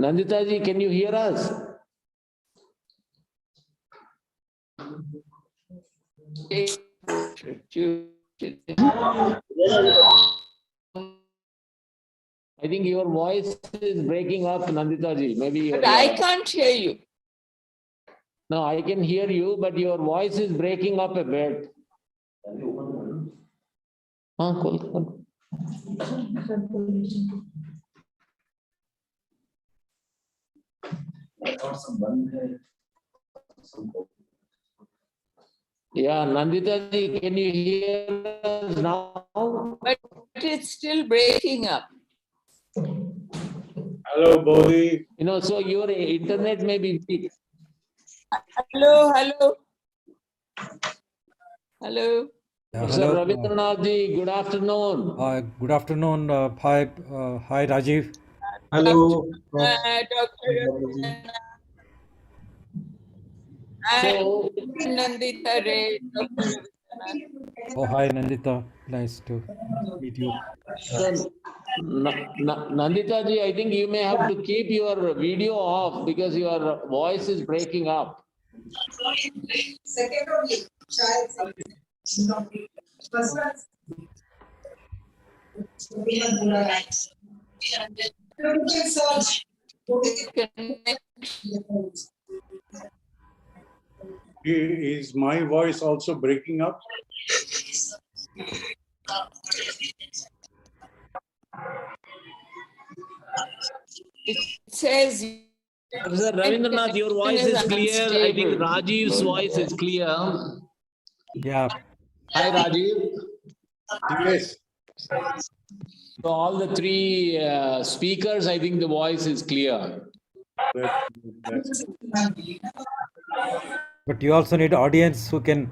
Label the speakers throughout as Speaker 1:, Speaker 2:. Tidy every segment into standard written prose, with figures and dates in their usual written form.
Speaker 1: Nandita ji, can you hear us? I think your voice is breaking up, Nandita ji. Maybe.
Speaker 2: But I can't hear you.
Speaker 1: No, I can hear you, but your voice is breaking up a bit. Cool. Yeah, Nandita ji, can you hear us now?
Speaker 2: But it's still breaking up.
Speaker 3: Hello, Bodhi.
Speaker 1: So your internet may be weak.
Speaker 2: Hello. Hello.
Speaker 1: Sir Ravindranath ji, good afternoon.
Speaker 4: Good afternoon. Hi, Rajiv.
Speaker 3: Hello.
Speaker 2: Dr.
Speaker 1: So,
Speaker 2: Nandita Ray, Dr.
Speaker 4: Oh, hi, Nandita. Nice to meet you.
Speaker 1: so Nandita ji, I think you may have to keep your video off because your voice is breaking up.
Speaker 5: Second only, child. First
Speaker 3: Is my voice also breaking up?
Speaker 2: It says.
Speaker 1: Sir Ravindranath, your voice is clear. I think Rajiv's voice is clear.
Speaker 4: Yeah.
Speaker 1: Hi, Rajiv.
Speaker 3: Yes.
Speaker 1: So all the three speakers, I think the voice is clear.
Speaker 3: That's
Speaker 4: But you also need audience who can.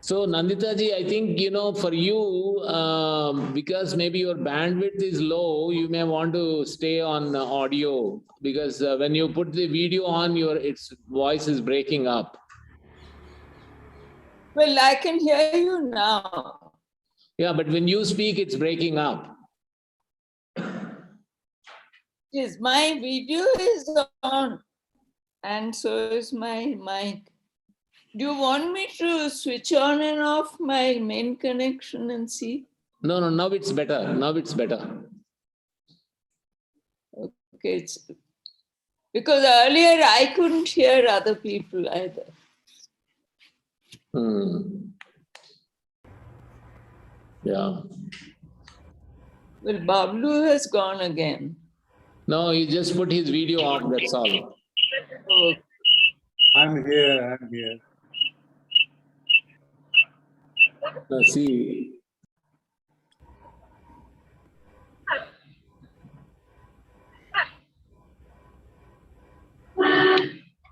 Speaker 1: So Nandita ji, I think, for you, because maybe your bandwidth is low, you may want to stay on audio because when you put the video on, its voice is breaking up.
Speaker 2: Well, I can hear you now.
Speaker 1: Yeah, but when you speak, it's breaking up.
Speaker 2: Yes, my video is on and so is my mic. Do you want me to switch on and off my main connection and see?
Speaker 1: No, now it's better. Now it's better.
Speaker 2: Okay, because earlier I couldn't hear other people either.
Speaker 1: Yeah.
Speaker 2: Well, Bablu has gone again.
Speaker 1: No, he just put his video on, that's all.
Speaker 2: Oh.
Speaker 3: I'm here.
Speaker 1: See.
Speaker 6: I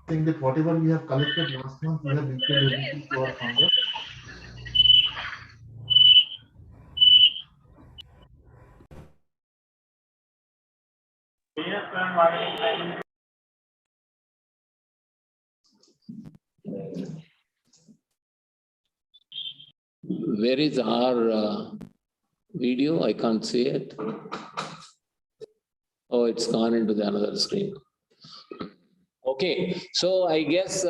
Speaker 6: think that whatever we have collected last month, we have repaid everything to our founder.
Speaker 1: Where is our video? I can't see it. Oh, it's gone into the another screen. Okay, so I guess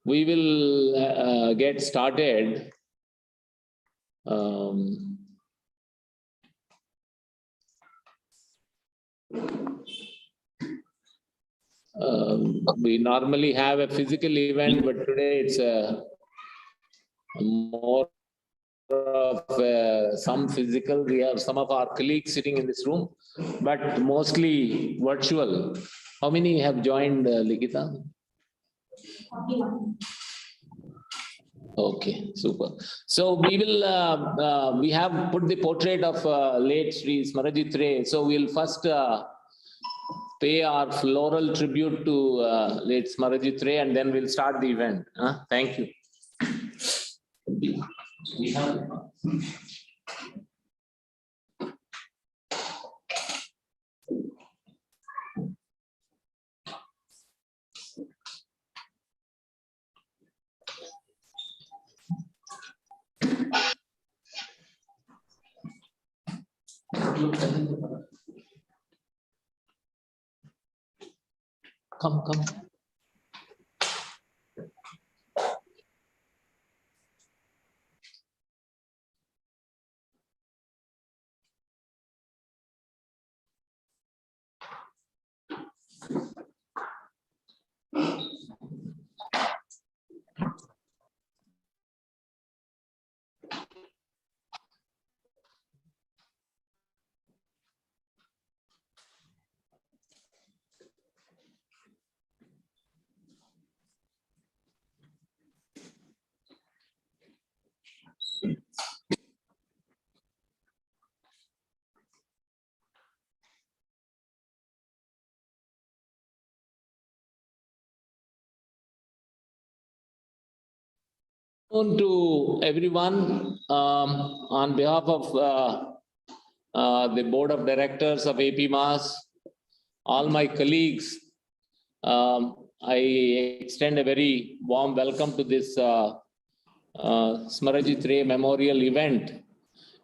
Speaker 1: we will get started. We normally have a physical event, but today it's a more of some physical. We have some of our colleagues sitting in this room, but mostly virtual. How many have joined, Likita? Okay, super. So we will, we have put the portrait of late Sri Smarajit Ray. So we'll first pay our floral tribute to late Smarajit Ray, and then we'll start the event. Thank you. We have come. To everyone, on behalf of the board of directors of AP Mass, all my colleagues, I extend a very warm welcome to this Smarajit Ray Memorial event.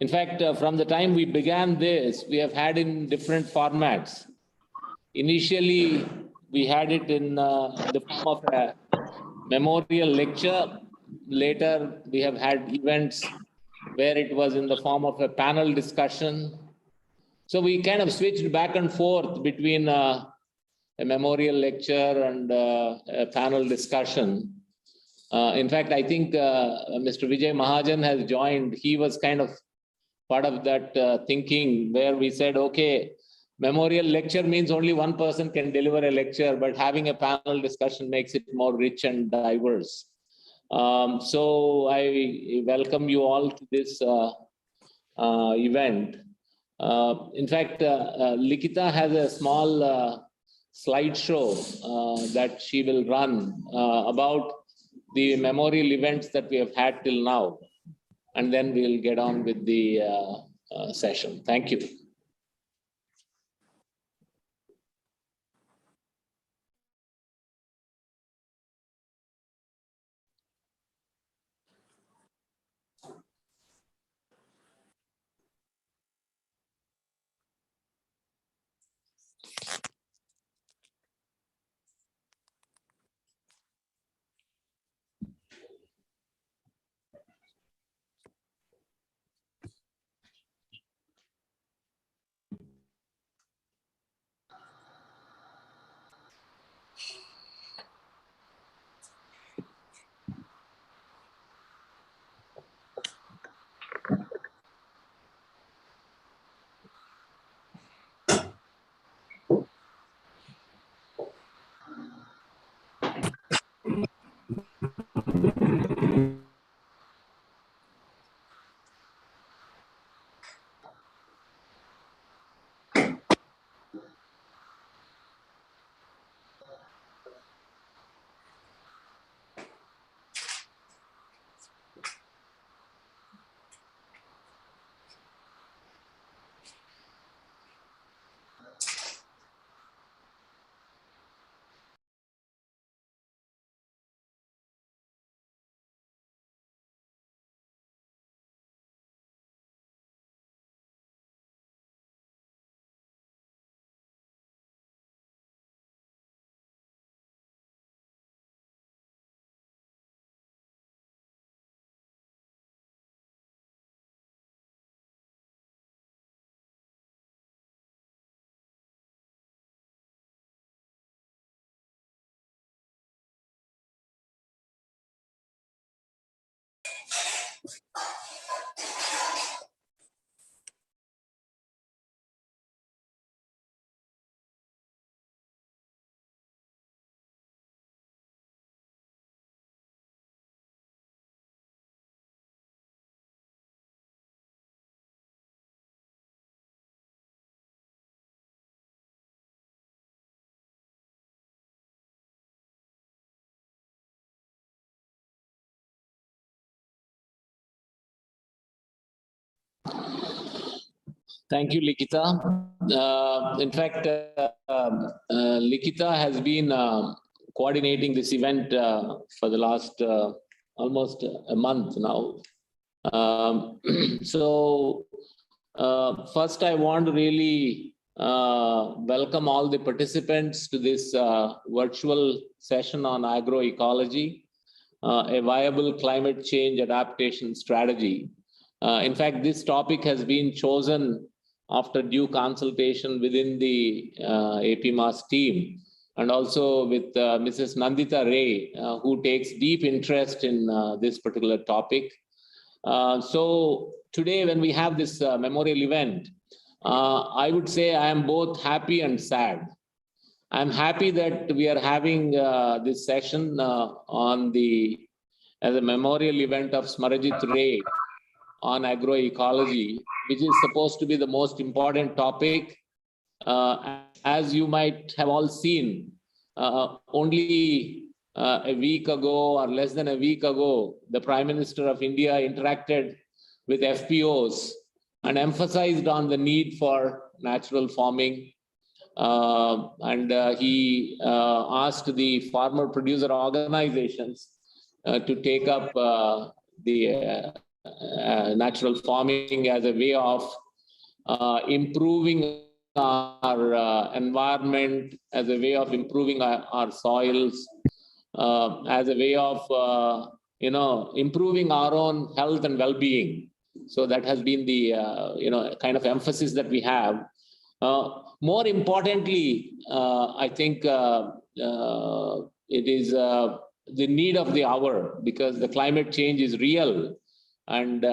Speaker 1: In fact, from the time we began this, we have had in different formats. Initially, we had it in the form of a memorial lecture. Later, we have had events where it was in the form of a panel discussion. So we kind of switched back and forth between a memorial lecture and a panel discussion. In fact, I think Mr. Vijay Mahajan has joined. He was kind of part of that thinking where we said, okay, memorial lecture means only one person can deliver a lecture, but having a panel discussion makes it more rich and diverse. So I welcome you all to this event. In fact, Likita has a small slideshow that she will run about the memorial events that we have had till now. And then we'll get on with the session. Thank you. Thank you, Likita. In fact, Likita has been coordinating this event for the last almost a month now. So, first, I want to really welcome all the participants to this virtual session on agroecology, a viable climate change adaptation strategy. In fact, this topic has been chosen after due consultation within the APMAS team, and also with Mrs. Nandita Ray, who takes deep interest in this particular topic. So today, when we have this memorial event, I would say I am both happy and sad. I'm happy that we are having this session as a memorial event of Smarajit Ray on agroecology, which is supposed to be the most important topic. As you might have all seen, only a week ago or less than a week ago, the Prime Minister of India interacted with FPOs and emphasized on the need for natural farming. And he asked the farmer producer organizations to take up the natural farming as a way of improving our environment, as a way of improving our soils, as a way of improving our own health and well-being. So that has been the kind of emphasis that we have. More importantly, I think it is the need of the hour, because the climate change is real. And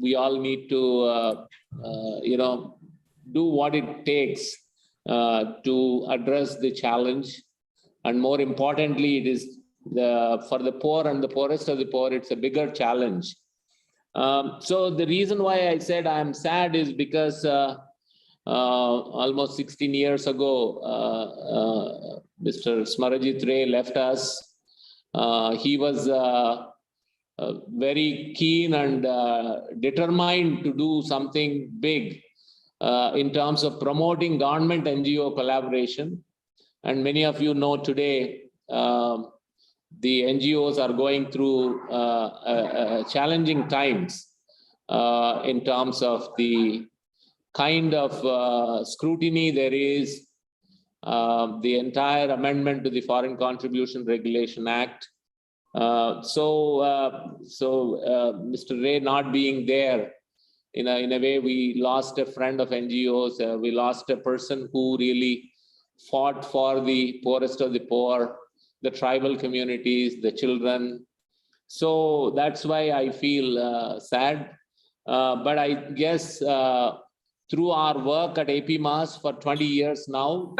Speaker 1: we all need to, do what it takes to address the challenge. And more importantly, it is for the poor and the poorest of the poor, it's a bigger challenge. So the reason why I said I'm sad is because almost 16 years ago, Mr. Smarajit Ray left us. He was very keen and determined to do something big in terms of promoting government NGO collaboration. And many of you know today, the NGOs are going through challenging times in terms of the kind of scrutiny there is, the entire amendment to the Foreign Contribution Regulation Act. So Mr. Ray not being there, in a way, we lost a friend of NGOs. We lost a person who really fought for the poorest of the poor, the tribal communities, the children. So that's why I feel sad. But I guess through our work at APMAS for 20 years now,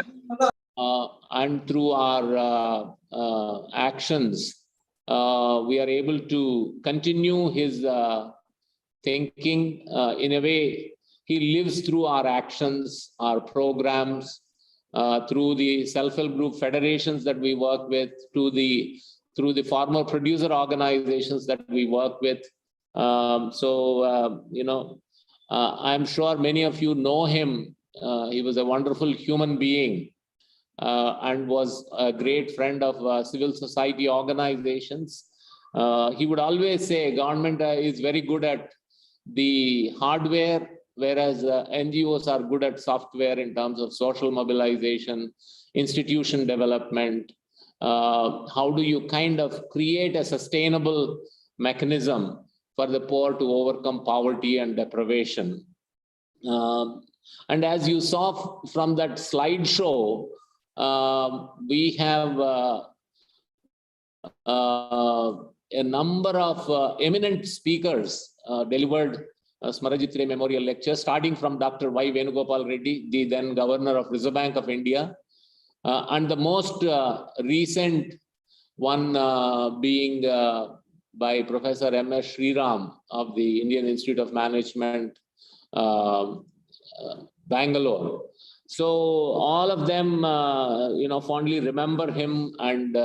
Speaker 1: and through our actions, we are able to continue his thinking. In a way, he lives through our actions, our programs, through the self-help group federations that we work with, through the farmer producer organizations that we work with. I'm sure many of you know him. He was a wonderful human being and was a great friend of civil society organizations. He would always say government is very good at the hardware, whereas NGOs are good at software in terms of social mobilization, institution development. How do you kind of create a sustainable mechanism for the poor to overcome poverty and deprivation? And as you saw from that slideshow, we have a number of eminent speakers delivered Smarajit Ray Memorial Lecture, starting from Dr. Y. Venugopal Reddy, the then Governor of Reserve Bank of India, and the most recent one being by Professor M.S. Sriram of the Indian Institute of Management, Bangalore. So all of them, fondly remember him and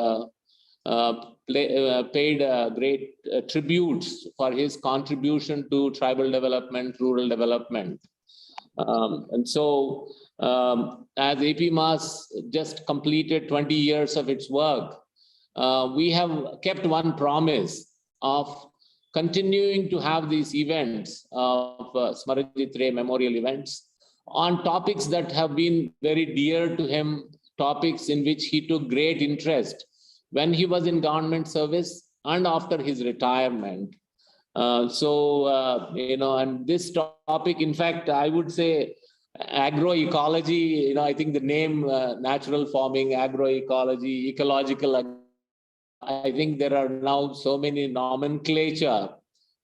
Speaker 1: paid great tributes for his contribution to tribal development, rural development. And so, as AP Mass just completed 20 years of its work, we have kept one promise of continuing to have these events of Smarajit Ray memorial events on topics that have been very dear to him, topics in which he took great interest when he was in government service and after his retirement. And this topic, in fact, I would say agroecology, I think the name natural farming, agroecology, ecological, I think there are now so many nomenclature,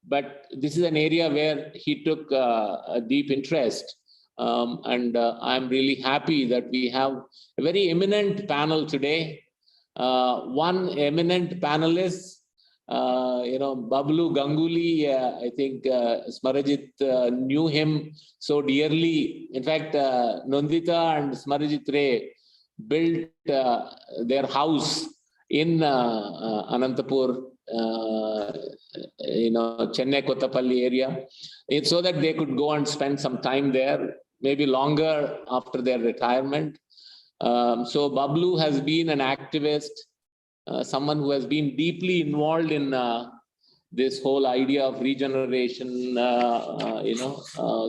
Speaker 1: but this is an area where he took a deep interest. I'm really happy that we have a very eminent panel today. One eminent panelist, Bablu Ganguly, I think Smarajit knew him so dearly. In fact, Nandita and Smarajit Ray built their house in Anantapur, Chennai Kottapalli area, so that they could go and spend some time there, maybe longer after their retirement. So Bablu has been an activist, someone who has been deeply involved in this whole idea of regeneration,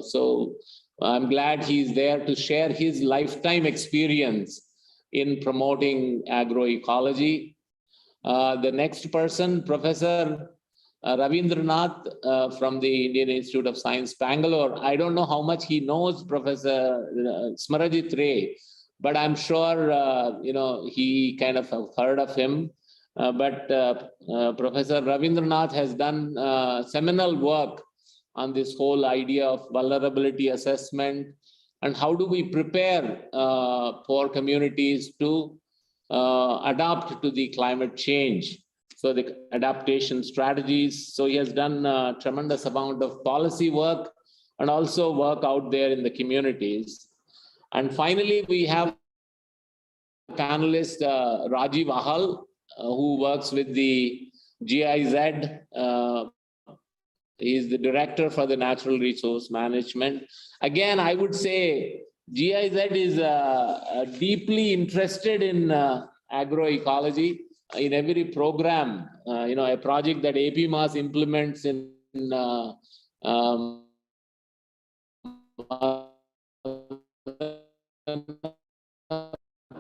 Speaker 1: so I'm glad he's there to share his lifetime experience in promoting agroecology. The next person, Professor Ravindranath from the Indian Institute of Science, Bangalore. I don't know how much he knows Professor Smarajit Ray, but I'm sure, he kind of have heard of him. But Professor Ravindranath has done seminal work on this whole idea of vulnerability assessment and how do we prepare for communities to adapt to the climate change. So the adaptation strategies. So he has done a tremendous amount of policy work and also work out there in the communities. And finally, we have panelist Rajiv Ahal, who works with the GIZ. He is the director for the natural resource management. Again, I would say GIZ is deeply interested in agroecology. In every program, a project that AP Mass implements in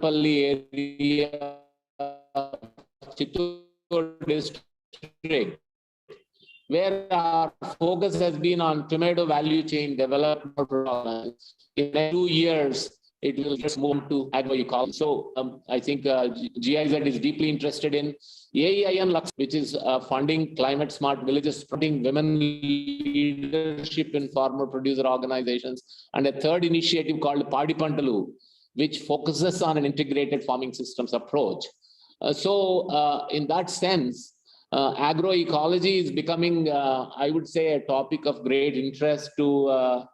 Speaker 1: area, Chittoor district, where our focus has been on tomato value chain development. In 2 years, it will just move to agroecology. So I think GIZ is deeply interested in AEIN Lux, which is funding climate smart villages, funding women leadership in farmer producer organizations, and a third initiative called Padi Pantalu, which focuses on an integrated farming systems approach. In that sense, agroecology is becoming, I would say, a topic of great interest to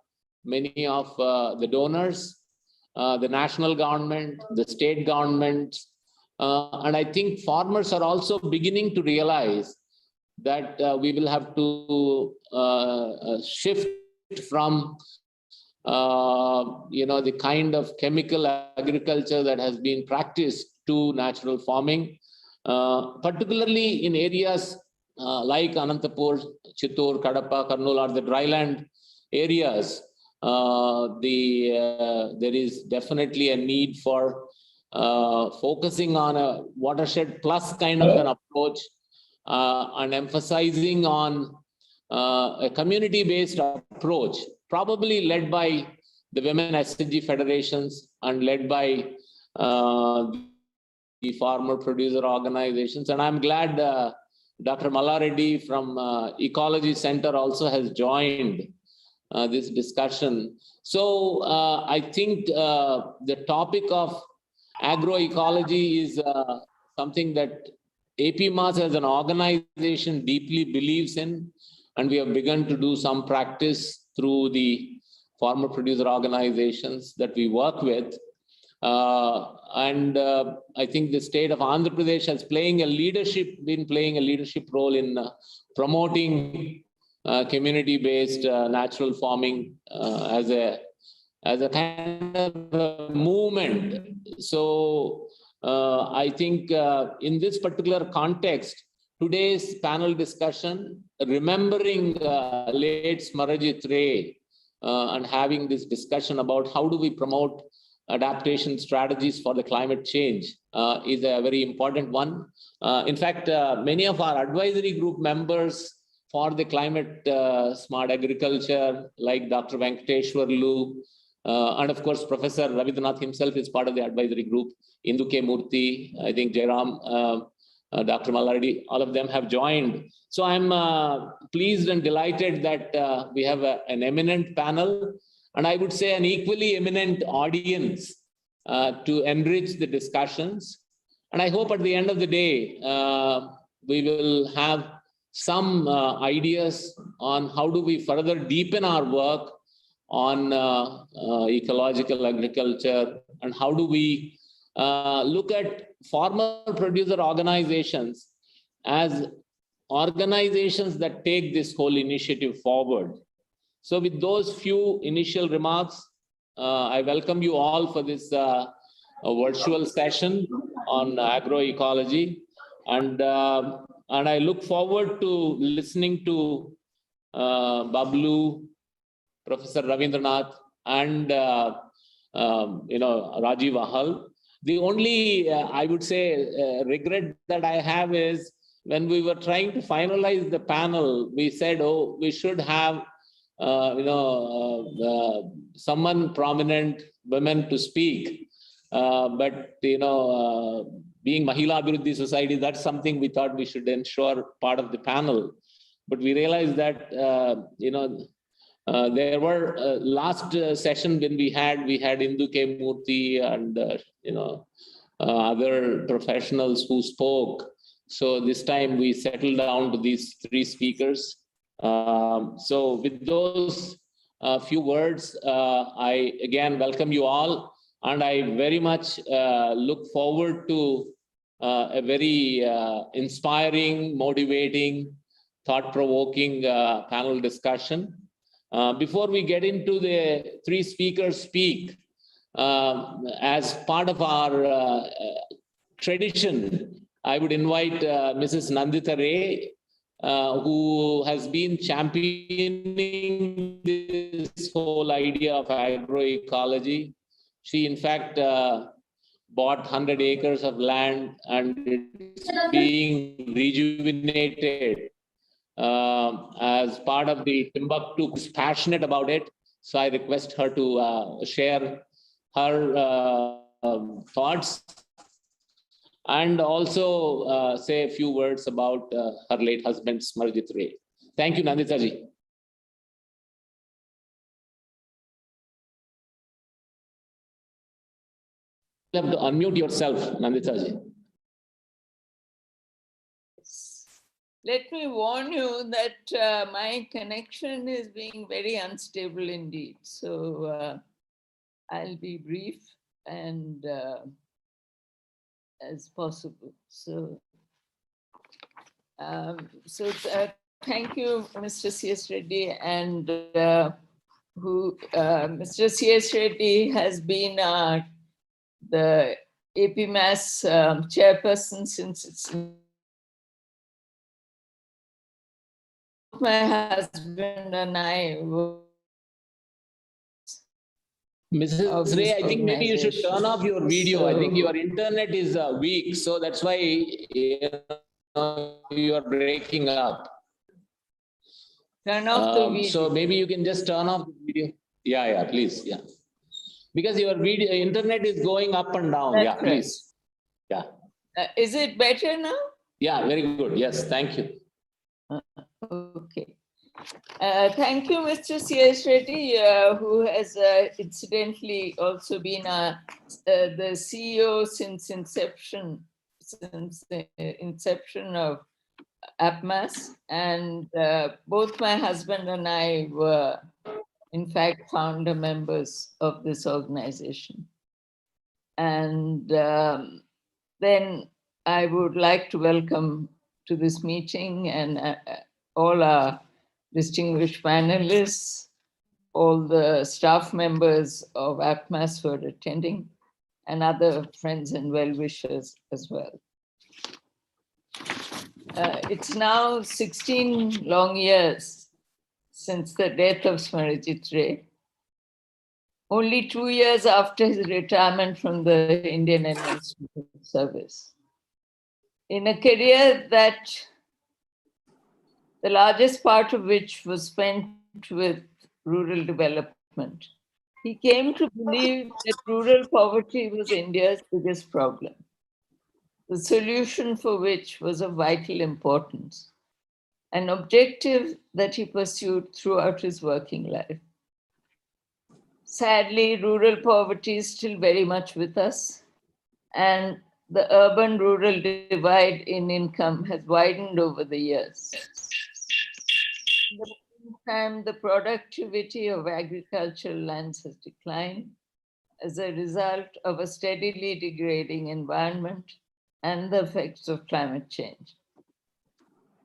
Speaker 1: many of the donors, the national government, the state government, and I think farmers are also beginning to realize that we will have to shift from the kind of chemical agriculture that has been practiced to natural farming, particularly in areas like Anantapur, Chittoor, Kadapa, Kurnool, or the dryland areas. There is definitely a need for focusing on a watershed plus kind of an approach and emphasizing on a community-based approach, probably led by the women SHG federations and led by the farmer producer organizations. And I'm glad Dr. Mallareddy from Ecology Center also has joined this discussion. So I think the topic of agroecology is something that AP Mass as an organization deeply believes in, and we have begun to do some practice through the farmer producer organizations that we work with. I think the state of Andhra Pradesh has been playing a leadership role in promoting community-based natural farming as a as a kind of a movement. So I think in this particular context, today's panel discussion, remembering late Smarajit Ray and having this discussion about how do we promote adaptation strategies for the climate change is a very important one. In fact, many of our advisory group members for the climate smart agriculture, like Dr. Venkateshwar Lu, and of course, Professor Ravindranath himself is part of the advisory group, Indu K. Murthy, I think Jairam, Dr. Mallardi, all of them have joined. So I'm pleased and delighted that we have an eminent panel, and I would say an equally eminent audience to enrich the discussions. And I hope at the end of the day, we will have some ideas on how do we further deepen our work on ecological agriculture, and how do we look at farmer producer organizations as organizations that take this whole initiative forward. So with those few initial remarks, I welcome you all for this virtual session on agroecology, and I look forward to listening to Bablu, Professor Ravindranath, and Rajiv Ahal. The only, I would say, regret that I have is when we were trying to finalize the panel, we said, oh, we should have someone prominent, women to speak. But being Mahila Abhiruddhi Society, that's something we thought we should ensure part of the panel. But we realized that there were last session when we had Indu K. Murthy and other professionals who spoke. So this time we settled down to these three speakers. So with those few words, I again welcome you all, and I very much look forward to a very inspiring, motivating, thought-provoking panel discussion. Before we get into the three speakers speak, as part of our tradition, I would invite Mrs. Nandita Ray, who has been championing this whole idea of agroecology. She, in fact, bought 100 acres of land, and it's being rejuvenated as part of the Timbuktu. Is passionate about it. So I request her to share her thoughts, and also say a few words about her late husband, Smarajit Ray. Thank you, Nandita ji. You have to unmute yourself, Nandita ji.
Speaker 2: Let me warn you that my connection is being very unstable indeed. So I'll be brief and as possible. So, thank you, Mr. C.S. Reddy, and Mr. C.S. Reddy has been the APMAS chairperson since its. My husband and I were.
Speaker 1: Mrs. Ray, I think maybe you should turn off your video. I think your internet is weak, so that's why you are breaking up.
Speaker 2: Turn off the video.
Speaker 1: So maybe you can just turn off the video. Yeah, please, yeah. Because your video internet is going up and down.
Speaker 2: That's
Speaker 1: yeah,
Speaker 2: right.
Speaker 1: Please. Yeah.
Speaker 2: Is it better now?
Speaker 1: Yeah, very good. Yes, thank you.
Speaker 2: Okay. Thank you, Mr. C.S. Reddy, who has incidentally also been the CEO since the inception of APMAS. And both my husband and I were, in fact, founder members of this organization. And then I would like to welcome to this meeting and all our distinguished panelists, all the staff members of APMAS who are attending, and other friends and well-wishers as well. It's now 16 long years since the death of Smarajit Ray, only 2 years after his retirement from the Indian Administrative Service. In a career that the largest part of which was spent with rural development, he came to believe that rural poverty was India's biggest problem, the solution for which was of vital importance, an objective that he pursued throughout his working life. Sadly, rural poverty is still very much with us, and the urban-rural divide in income has widened over the years. In the meantime, the productivity of agricultural lands has declined as a result of a steadily degrading environment and the effects of climate change.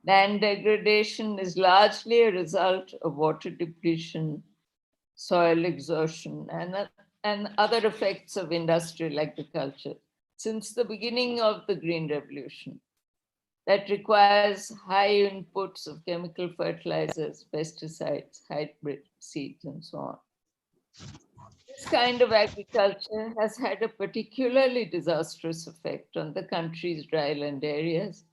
Speaker 2: Land degradation is largely a result of water depletion, soil exhaustion, and other effects of industrial agriculture since the beginning of the Green Revolution that requires high inputs of chemical fertilizers, pesticides, hybrid seeds, and so on. This kind of agriculture has had a particularly disastrous effect on the country's dryland areas,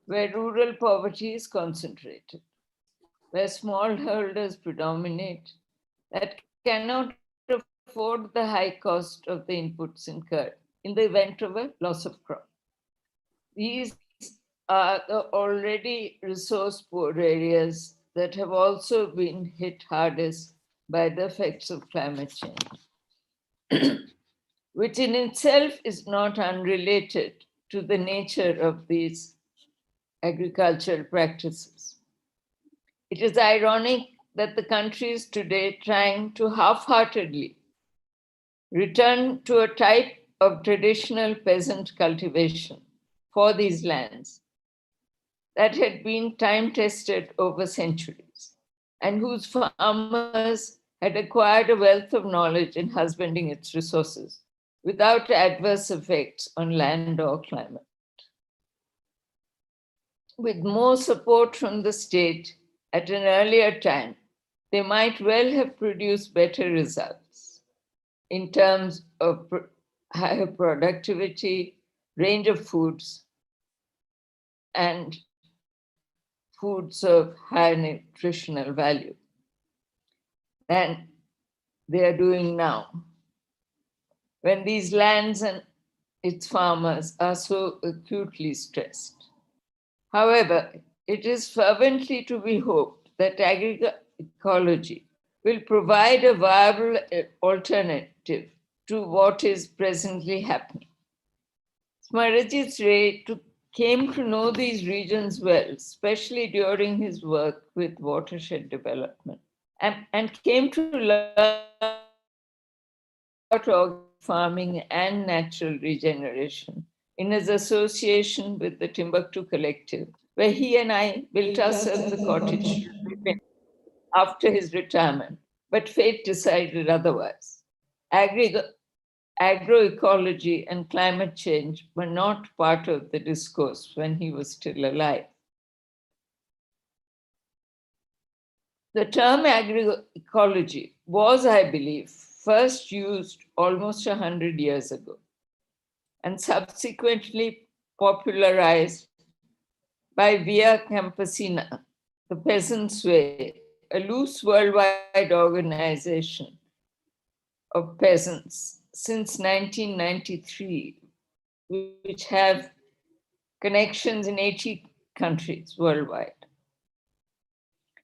Speaker 2: where rural poverty is concentrated, where smallholders predominate, that cannot afford the high cost of the inputs incurred in the event of a loss of crop. These are the already resource-poor areas that have also been hit hardest by the effects of climate change, which in itself is not unrelated to the nature of these agricultural practices. It is ironic that the country is today trying to half-heartedly return to a type of traditional peasant cultivation for these lands that had been time-tested over centuries and whose farmers had acquired a wealth of knowledge in husbanding its resources without adverse effects on land or climate. With more support from the state at an earlier time, they might well have produced better results in terms of higher productivity, range of foods, and foods of high nutritional value than they are doing now, when these lands and its farmers are so acutely stressed. However, it is fervently to be hoped that agroecology will provide a viable alternative to what is presently happening. Smarajit Ray came to know these regions well, especially during his work with watershed development, and came to learn about organic farming and natural regeneration in his association with the Timbuktu Collective, where he and I built ourselves a cottage after his retirement, but fate decided otherwise. Agroecology and climate change were not part of the discourse when he was still alive. The term agroecology was, I believe, first used almost 100 years ago and subsequently popularized by Via Campesina, the Peasant's Way, a loose worldwide organization of peasants since 1993, which have connections in 80 countries worldwide,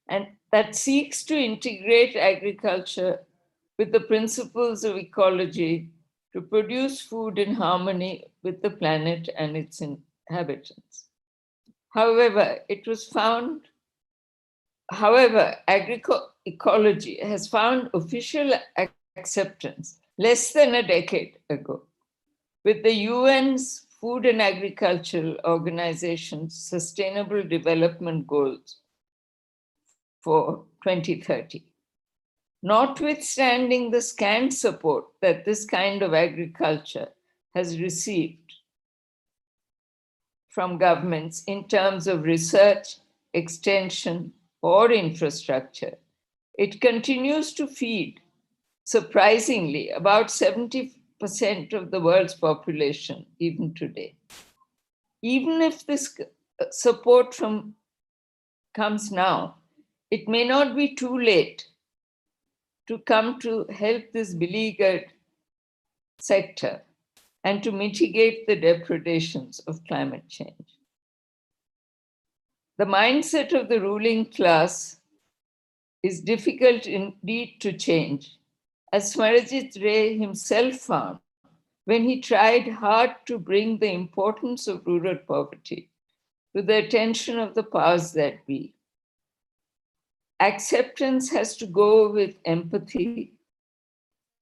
Speaker 2: and that seeks to integrate agriculture with the principles of ecology to produce food in harmony with the planet and its inhabitants. However, agroecology has found official acceptance less than a decade ago, with the UN's Food and Agricultural Organization's Sustainable Development Goals for 2030. Notwithstanding the scant support that this kind of agriculture has received from governments in terms of research, extension, or infrastructure, it continues to feed, surprisingly, about 70% of the world's population, even today. Even if this support comes now, it may not be too late to come to help this beleaguered sector and to mitigate the depredations of climate change. The mindset of the ruling class is difficult indeed to change, as Smarajit Ray himself found when he tried hard to bring the importance of rural poverty to the attention of the powers that be. Acceptance has to go with empathy,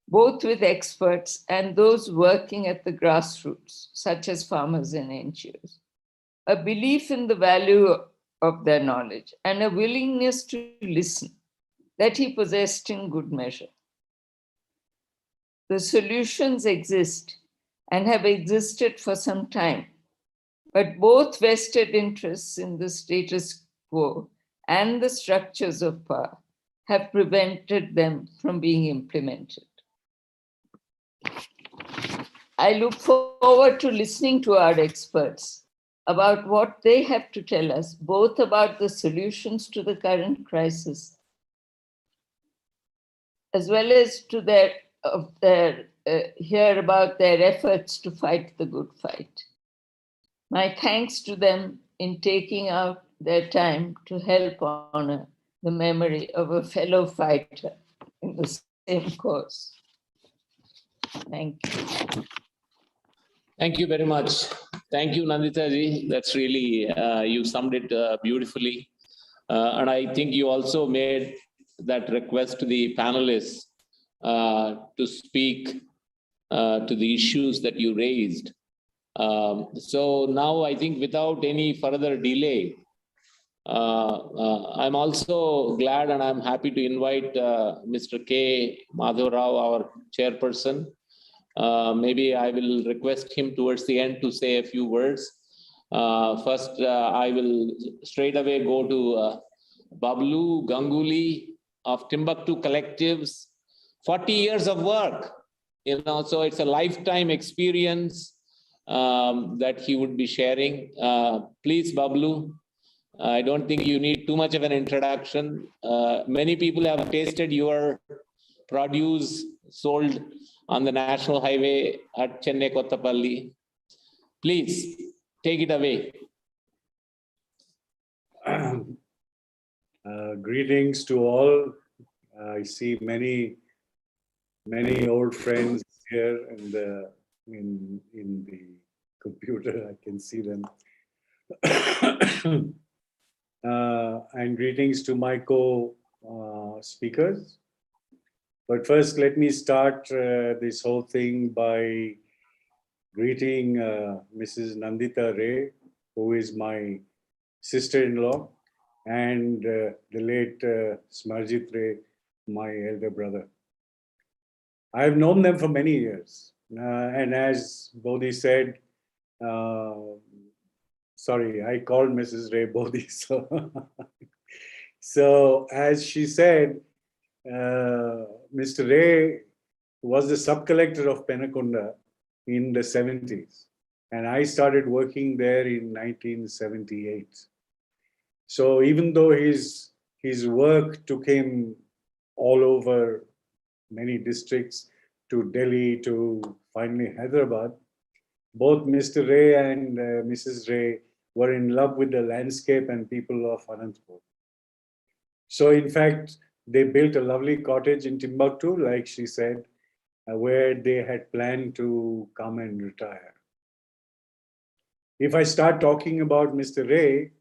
Speaker 2: both with experts and those working at the grassroots, such as farmers and NGOs. A belief in the value of their knowledge and a willingness to listen that he possessed in good measure. The solutions exist and have existed for some time, but both vested interests in the status quo and the structures of power have prevented them from being implemented. I look forward to listening to our experts about what they have to tell us, both about the solutions to the current crisis, as well as to hear about their efforts to fight the good fight. My thanks to them in taking out their time to help honor the memory of a fellow fighter in the same cause. Thank you.
Speaker 1: Thank you very much. Thank you, Nandita ji. That's really, you summed it beautifully. And I think you also made that request to the panelists to speak to the issues that you raised. So now I think without any further delay, I'm also glad and I'm happy to invite Mr. K. Madhav Rao, our chairperson. Maybe I will request him towards the end to say a few words. First, I will straight away go to Bablu Ganguly of Timbuktu Collectives. 40 years of work, so it's a lifetime experience that he would be sharing. Please, Bablu, I don't think you need too much of an introduction. Many people have tasted your produce sold on the National Highway at Chennai Kottapalli. Please, take it away.
Speaker 3: Greetings to all. I see many old friends here in the computer. I can see them. And greetings to my co-speakers. But first, let me start this whole thing by greeting Mrs. Nandita Ray, who is my sister-in-law, and the late Smarajit Ray, my elder brother. I've known them for many years. And as Bodhi said, sorry, I called Mrs. Ray Bodhi. So as she said, Mr. Ray was the sub-collector of Penakunda in the 70s. And I started working there in 1978. So even though his work took him all over many districts, to Delhi, to finally Hyderabad, both Mr. Ray and Mrs. Ray were in love with the landscape and people of Anantapur. So in fact, they built a lovely cottage in Timbuktu, like she said, where they had planned to come and retire. If I start talking about Mr. Ray,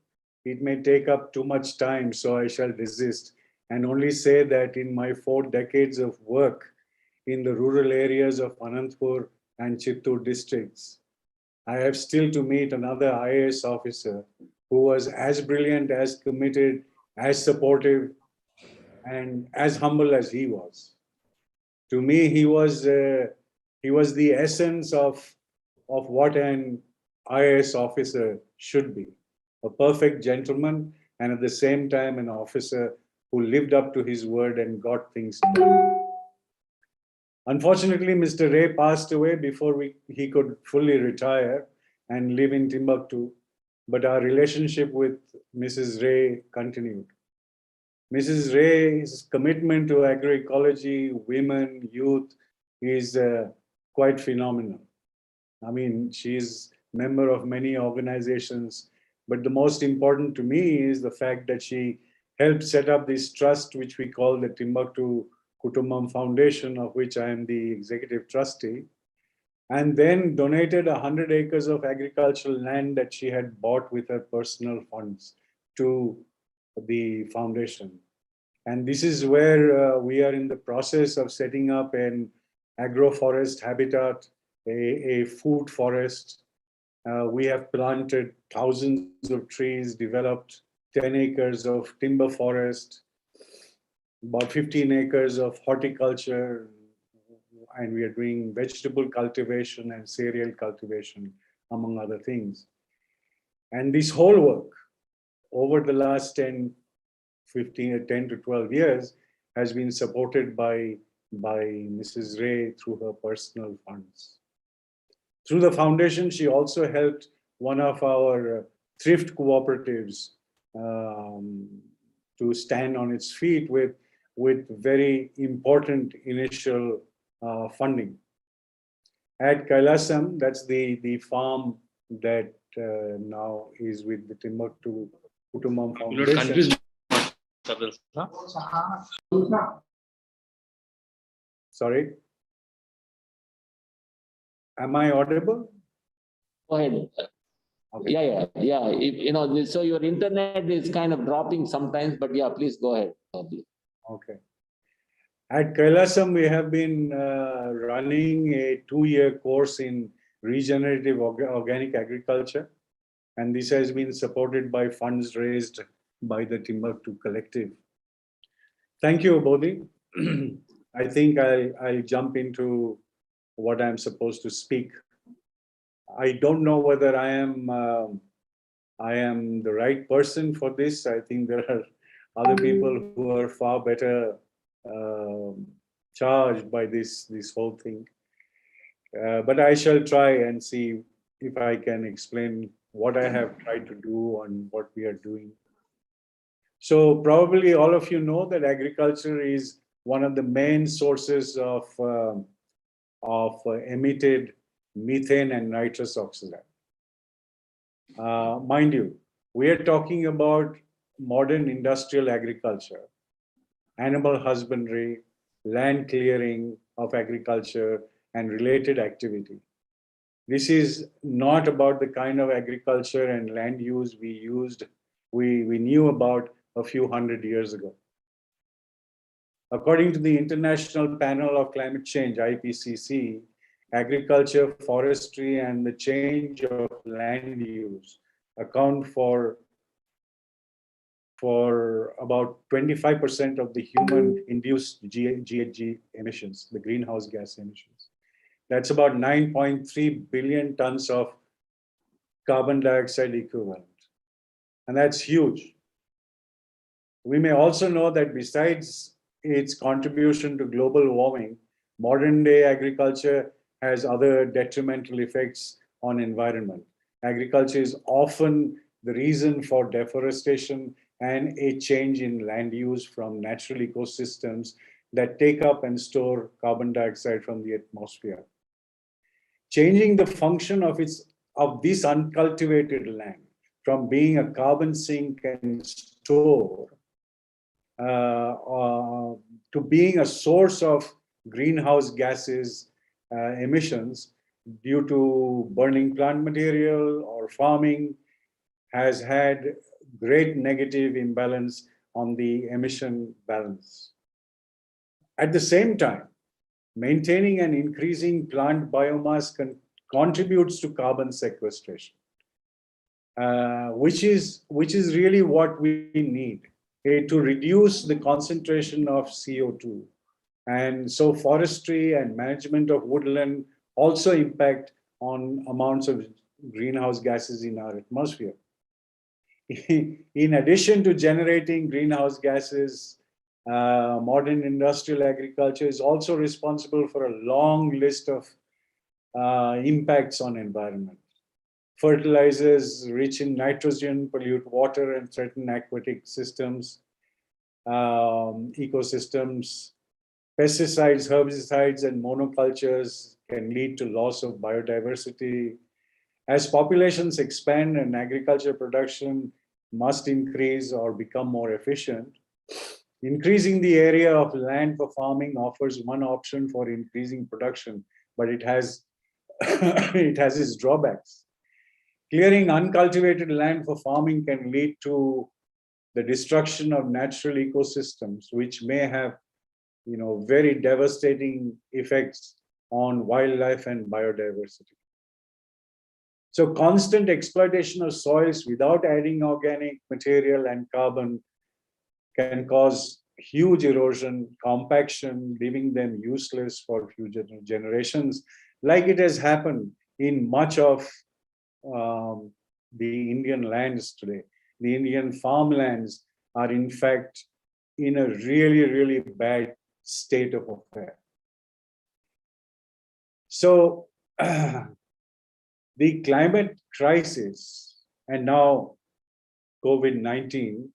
Speaker 3: it may take up too much time, so I shall desist and only say that in my 4 decades of work in the rural areas of Anantapur and Chittoor districts, I have still to meet another IAS officer who was as brilliant, as committed, as supportive, and as humble as he was. To me, he was the essence of what an IAS officer should be, a perfect gentleman, and at the same time an officer who lived up to his word and got things done. Unfortunately, Mr. Ray passed away before he could fully retire and live in Timbuktu, but our relationship with Mrs. Ray continued. Mrs. Ray's commitment to agroecology, women, youth is quite phenomenal. I mean, she's member of many organizations, but the most important to me is the fact that she helped set up this trust, which we call the Timbuktu Kutumbam Foundation, of which I am the executive trustee, and then donated 100 acres of agricultural land that she had bought with her personal funds to the foundation. And this is where we are in the process of setting up an agroforest habitat, a food forest. We have planted thousands of trees, developed 10 acres of timber forest, about 15 acres of horticulture, and we are doing vegetable cultivation and cereal cultivation, among other things. And this whole work over the last 10 to 12 years has been supported by Mrs. Ray through her personal funds. Through the foundation, she also helped one of our thrift cooperatives to stand on its feet with very important initial funding. At Kailasam, that's the farm that now is with the Timbuktu Kutumbam Foundation. Sorry. Am I audible?
Speaker 1: Go ahead.
Speaker 3: Okay.
Speaker 1: Yeah. So your internet is kind of dropping sometimes, but yeah, please go ahead.
Speaker 3: Okay. At Kailasam, we have been running a 2-year course in regenerative organic agriculture, and this has been supported by funds raised by the Timbuktu Collective. Thank you, Bodhi. I think I'll jump into what I'm supposed to speak. I don't know whether I am the right person for this. I think there are other people who are far better charged by this whole thing. But I shall try and see if I can explain what I have tried to do and what we are doing. So probably all of you know that agriculture is one of the main sources of emitted methane and nitrous oxide. Mind you, we are talking about modern industrial agriculture, animal husbandry, land clearing of agriculture, and related activity. This is not about the kind of agriculture and land use we knew about a few hundred years ago. According to the International Panel of Climate Change, IPCC, agriculture, forestry, and the change of land use account for about 25% of the human-induced GHG emissions, the greenhouse gas emissions. That's about 9.3 billion tons of carbon dioxide equivalent. And that's huge. We may also know that besides its contribution to global warming, modern day agriculture has other detrimental effects on environment. Agriculture is often the reason for deforestation and a change in land use from natural ecosystems that take up and store carbon dioxide from the atmosphere. Changing the function of this uncultivated land from being a carbon sink and store to being a source of greenhouse gases emissions due to burning plant material or farming has had great negative imbalance on the emission balance. At the same time, maintaining and increasing plant biomass contributes to carbon sequestration, which is really what we need. to reduce the concentration of CO2. And so forestry and management of woodland also impact on amounts of greenhouse gases in our atmosphere. In addition to generating greenhouse gases, modern industrial agriculture is also responsible for a long list of impacts on environment. Fertilizers rich in nitrogen pollute water and threaten aquatic systems, ecosystems. Pesticides, herbicides, and monocultures can lead to loss of biodiversity. As populations expand and agriculture production must increase or become more efficient, increasing the area of land for farming offers one option for increasing production, but it has it has its drawbacks. Clearing uncultivated land for farming can lead to the destruction of natural ecosystems, which may have very devastating effects on wildlife and biodiversity. So constant exploitation of soils without adding organic material and carbon can cause huge erosion, compaction, leaving them useless for future generations, like it has happened in much of the Indian lands today. The Indian farmlands are in fact in a really, really bad state of affair. So the climate crisis and now COVID-19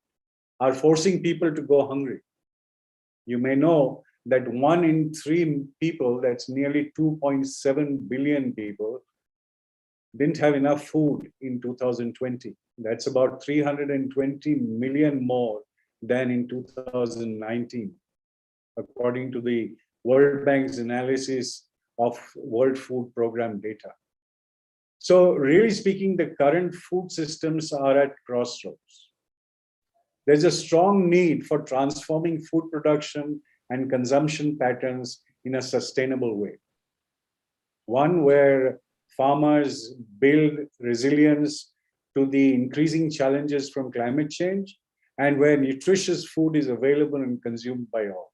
Speaker 3: are forcing people to go hungry. You may know that 1 in 3 people, that's nearly 2.7 billion people, didn't have enough food in 2020. That's about 320 million more than in 2019, according to the World Bank's analysis of World Food Program data. So really speaking, the current food systems are at crossroads. There's a strong need for transforming food production and consumption patterns in a sustainable way. One where farmers build resilience to the increasing challenges from climate change, and where nutritious food is available and consumed by all.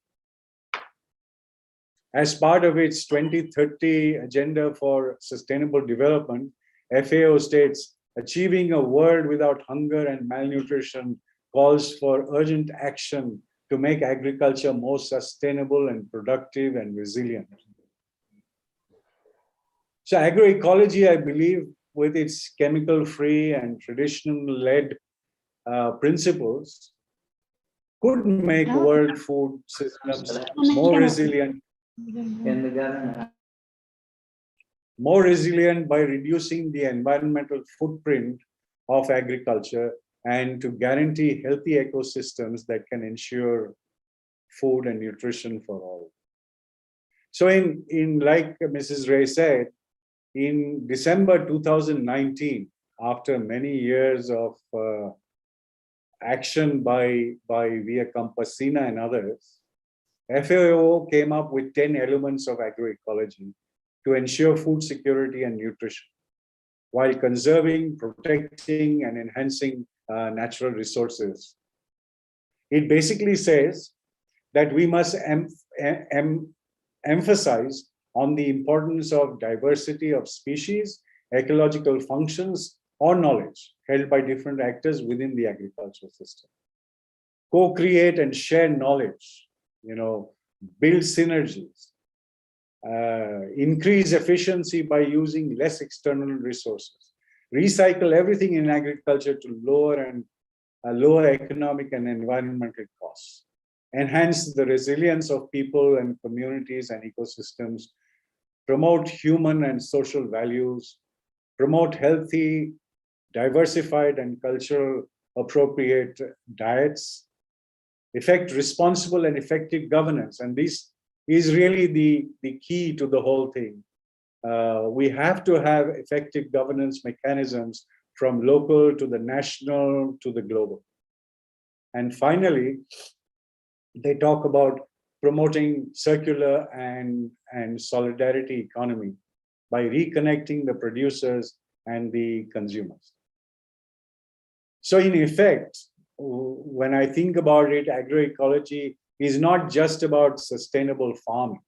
Speaker 3: As part of its 2030 Agenda for Sustainable Development, FAO states, achieving a world without hunger and malnutrition calls for urgent action to make agriculture more sustainable and productive and resilient. So agroecology, I believe, with its chemical-free and traditional-led principles, could make world food systems more resilient by reducing the environmental footprint of agriculture and to guarantee healthy ecosystems that can ensure food and nutrition for all. So in like Mrs. Ray said, in December 2019, after many years of action by Via Campesina and others, FAO came up with 10 elements of agroecology to ensure food security and nutrition, while conserving, protecting, and enhancing natural resources. It basically says that we must emphasize on the importance of diversity of species, ecological functions, or knowledge held by different actors within the agricultural system. Co-create and share knowledge, build synergies, increase efficiency by using less external resources, recycle everything in agriculture to lower economic and environmental costs, enhance the resilience of people and communities and ecosystems, promote human and social values, promote healthy, diversified and cultural appropriate diets, effect responsible and effective governance. And this is really the key to the whole thing. We have to have effective governance mechanisms from local to the national to the global. And finally, they talk about promoting circular and solidarity economy by reconnecting the producers and the consumers. So in effect, when I think about it, agroecology is not just about sustainable farming.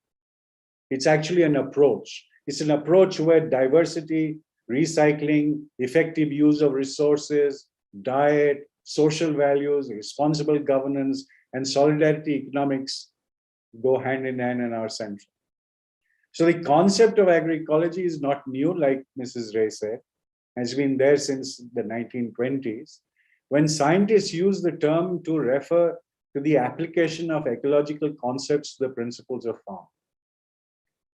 Speaker 3: It's actually an approach. It's an approach where diversity, recycling, effective use of resources, diet, social values, responsible governance, and solidarity economics go hand in hand and are central. So the concept of agroecology is not new, like Mrs. Ray said, has been there since the 1920s, when scientists use the term to refer to the application of ecological concepts to the principles of farming.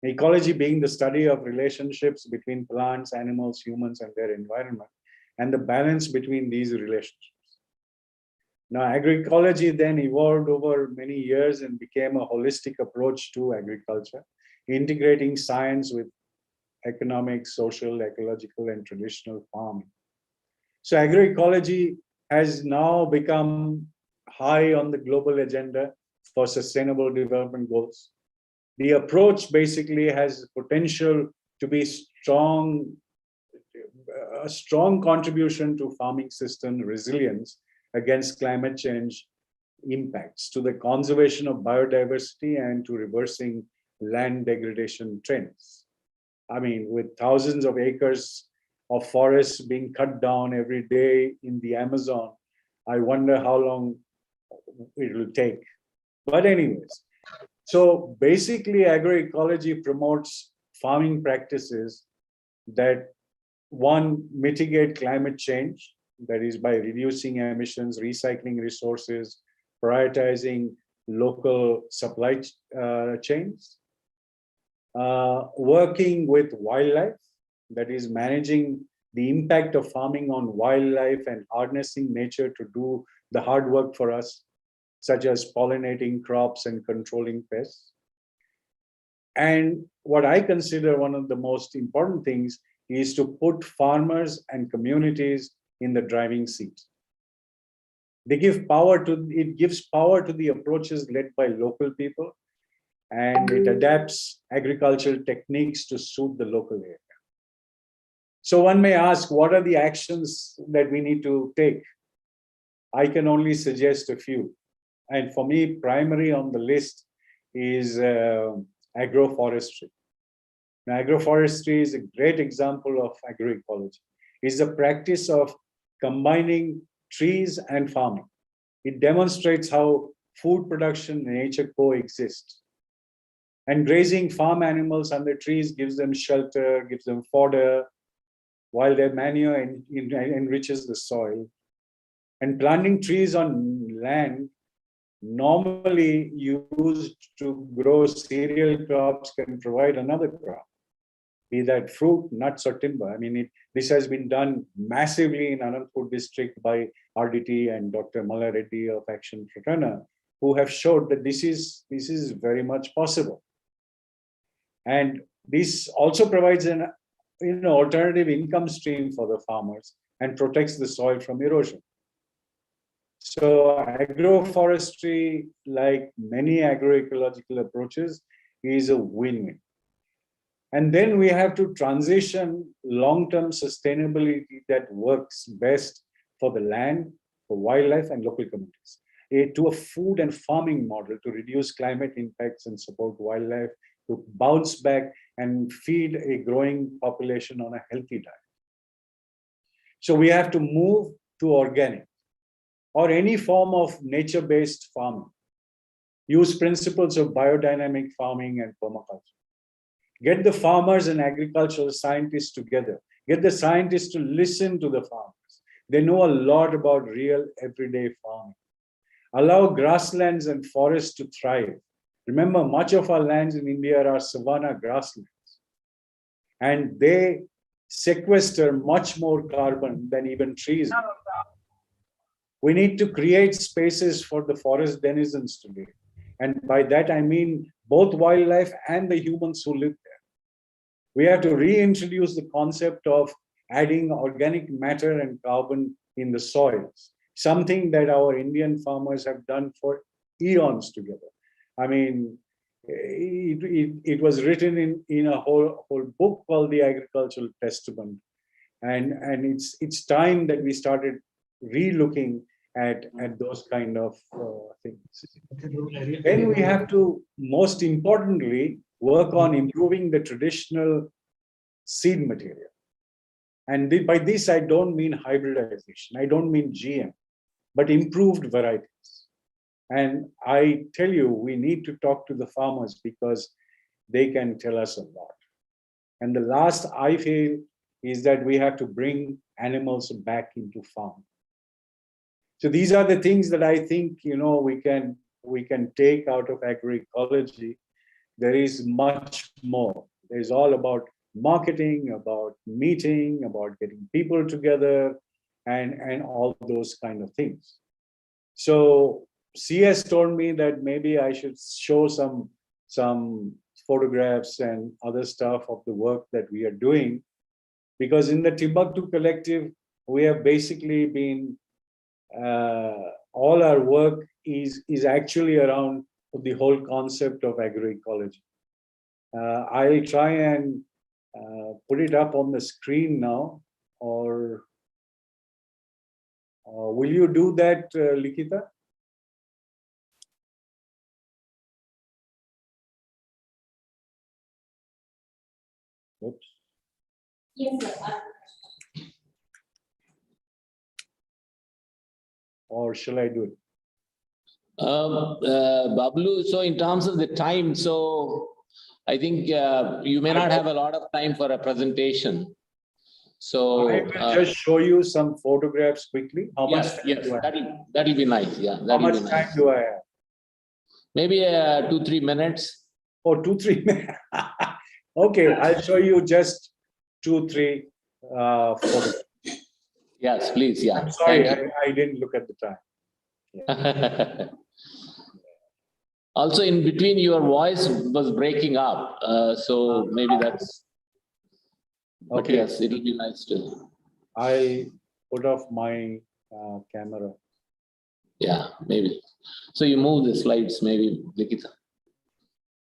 Speaker 3: Ecology being the study of relationships between plants, animals, humans, and their environment, and the balance between these relationships. Now, agroecology then evolved over many years and became a holistic approach to agriculture, integrating science with economic, social, ecological, and traditional farming. So agroecology has now become high on the global agenda for sustainable development goals. The approach basically has potential to be a strong contribution to farming system resilience against climate change impacts, to the conservation of biodiversity, and to reversing land degradation trends. I mean, with thousands of acres of forests being cut down every day in the Amazon, I wonder how long it will take. But anyways, so basically agroecology promotes farming practices that, one, mitigate climate change, that is by reducing emissions, recycling resources, prioritizing local supply chains, working with wildlife, that is managing the impact of farming on wildlife and harnessing nature to do the hard work for us, such as pollinating crops and controlling pests. And what I consider one of the most important things is to put farmers and communities in the driving seat. It gives power to the approaches led by local people, and it adapts agricultural techniques to suit the local area. So one may ask, what are the actions that we need to take? I can only suggest a few. And for me, primary on the list is agroforestry. Now, agroforestry is a great example of agroecology. It's the practice of combining trees and farming. It demonstrates how food production and nature coexist. And grazing farm animals under trees gives them shelter, gives them fodder, while their manure enriches the soil. And planting trees on land normally used to grow cereal crops can provide another crop, be that fruit, nuts, or timber. I mean, this has been done massively in Anantapur district by RDT and Dr. Malla Reddy of Action Fraterna, who have showed that this is very much possible. And this also provides an alternative income stream for the farmers and protects the soil from erosion. So agroforestry, like many agroecological approaches, is a win-win. And then we have to transition long-term sustainability that works best for the land, for wildlife, and local communities, to a food and farming model to reduce climate impacts and support wildlife, to bounce back and feed a growing population on a healthy diet. So we have to move to organic or any form of nature-based farming. Use principles of biodynamic farming and permaculture. Get the farmers and agricultural scientists together. Get the scientists to listen to the farmers. They know a lot about real everyday farming. Allow grasslands and forests to thrive. Remember, much of our lands in India are savanna grasslands. And they sequester much more carbon than even trees do. We need to create spaces for the forest denizens to live. And by that, I mean both wildlife and the humans who live there. We have to reintroduce the concept of adding organic matter and carbon in the soils, something that our Indian farmers have done for eons together. I mean, it was written in a whole book called the Agricultural Testament. And it's time that we started re-looking at those kind of things. Then we have to, most importantly, work on improving the traditional seed material. And by this, I don't mean hybridization, I don't mean GM, but improved varieties. And I tell you, we need to talk to the farmers because they can tell us a lot. And the last I feel is that we have to bring animals back into farm. So these are the things that I think, we can take out of agroecology. There is much more. There's all about marketing, about meeting, about getting people together, and all those kind of things. So CS told me that maybe I should show some photographs and other stuff of the work that we are doing, because in the Timbuktu Collective, we have basically been, all our work is actually around the whole concept of agroecology. I'll try and put it up on the screen now, or will you do that, Likita? Oops.
Speaker 5: Yes, sir.
Speaker 3: Or shall I do it?
Speaker 1: Bablu, so in terms of the time, so I think you may not have a lot of time for a presentation. So
Speaker 3: I will just show you some photographs quickly. How much
Speaker 1: yes,
Speaker 3: time
Speaker 1: yes,
Speaker 3: do I have?
Speaker 1: that'll be nice. Yeah,
Speaker 3: How
Speaker 1: that'll
Speaker 3: much
Speaker 1: be
Speaker 3: time
Speaker 1: nice.
Speaker 3: do I have?
Speaker 1: Maybe 2-3 minutes.
Speaker 3: Oh, 2-3 minutes. Okay, I'll show you just 2-3 photographs.
Speaker 1: Yes, please. Yeah.
Speaker 3: I'm sorry,
Speaker 1: Thank
Speaker 3: I didn't look at the time.
Speaker 1: you. Also, in between, your voice was breaking up, so maybe that's. But
Speaker 3: Okay.
Speaker 1: yes, it'll be nice to.
Speaker 3: I'll put off my camera.
Speaker 1: Yeah, maybe. So you move the slides, maybe, Likita.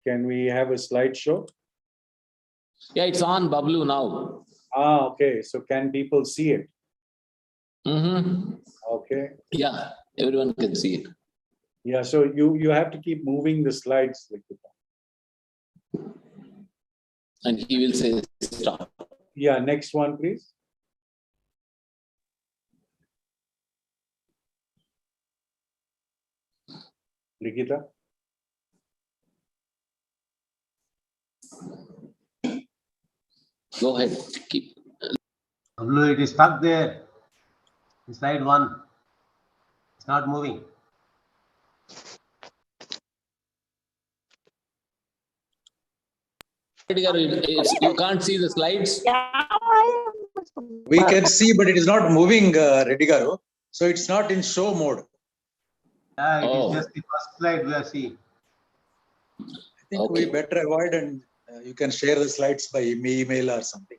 Speaker 3: Can we have a slideshow?
Speaker 1: Yeah, it's on Bablu now.
Speaker 3: Okay. So can people see it?
Speaker 1: Mm-hmm.
Speaker 3: Okay.
Speaker 1: Yeah, everyone can see it.
Speaker 3: Yeah. So you have to keep moving the slides, Likita.
Speaker 1: And he will say stop.
Speaker 3: Yeah. Next one, please. Likita.
Speaker 1: Go ahead. Keep.
Speaker 7: It is stuck there. Slide 1. It's not moving.
Speaker 1: You can't see the slides.
Speaker 8: We can see, but it is not moving, Reddy Garu. So it's not in show mode.
Speaker 7: It is just the first slide we are seeing.
Speaker 8: I think we better avoid, and you can share the slides by email or something.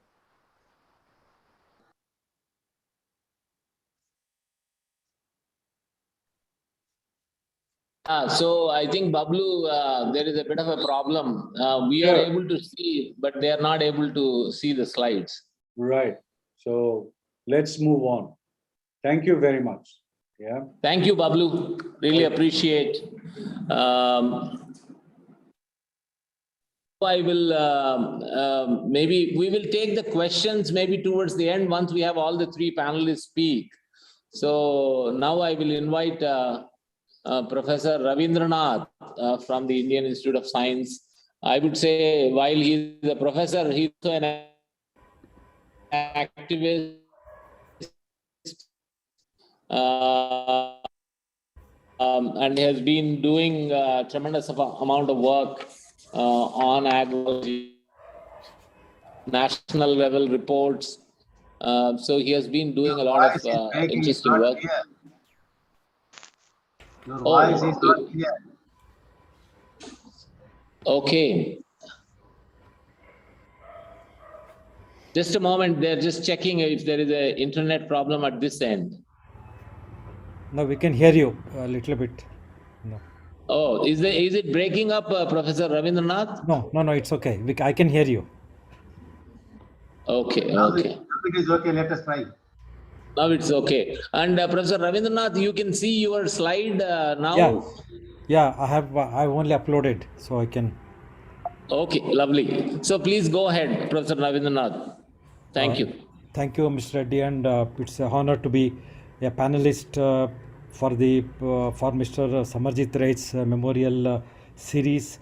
Speaker 1: So I think Bablu, there is a bit of a problem. We are able to see, but they are not able to see the slides.
Speaker 3: Right. So let's move on. Thank you very much. Yeah.
Speaker 1: Thank you, Bablu. Really appreciate. I will maybe we will take the questions maybe towards the end once we have all the 3 panelists speak. So now I will invite Professor Ravindranath from the Indian Institute of Science. I would say while he's a professor, he's also an activist. And has been doing a tremendous amount of work on agroecology, national level reports. So he has been doing a lot of interesting work.
Speaker 7: Your voice is not clear.
Speaker 1: Okay. Just a moment, they're just checking if there is an internet problem at this end.
Speaker 4: No, we can hear you a little bit. No.
Speaker 1: Oh, is it breaking up, Professor Ravindranath?
Speaker 4: No, it's okay. I can hear you.
Speaker 1: Okay,
Speaker 7: Now
Speaker 1: okay.
Speaker 7: it is okay. Let us try.
Speaker 1: Now it's okay. And Professor Ravindranath, you can see your slide now.
Speaker 4: Yeah, yeah. I've only uploaded, so I can.
Speaker 1: Okay, lovely. So please go ahead, Professor Ravindranath. Thank you.
Speaker 4: Thank you, Mr. Reddy, and it's an honor to be a panelist for Mr. Samarjit Ray's memorial series.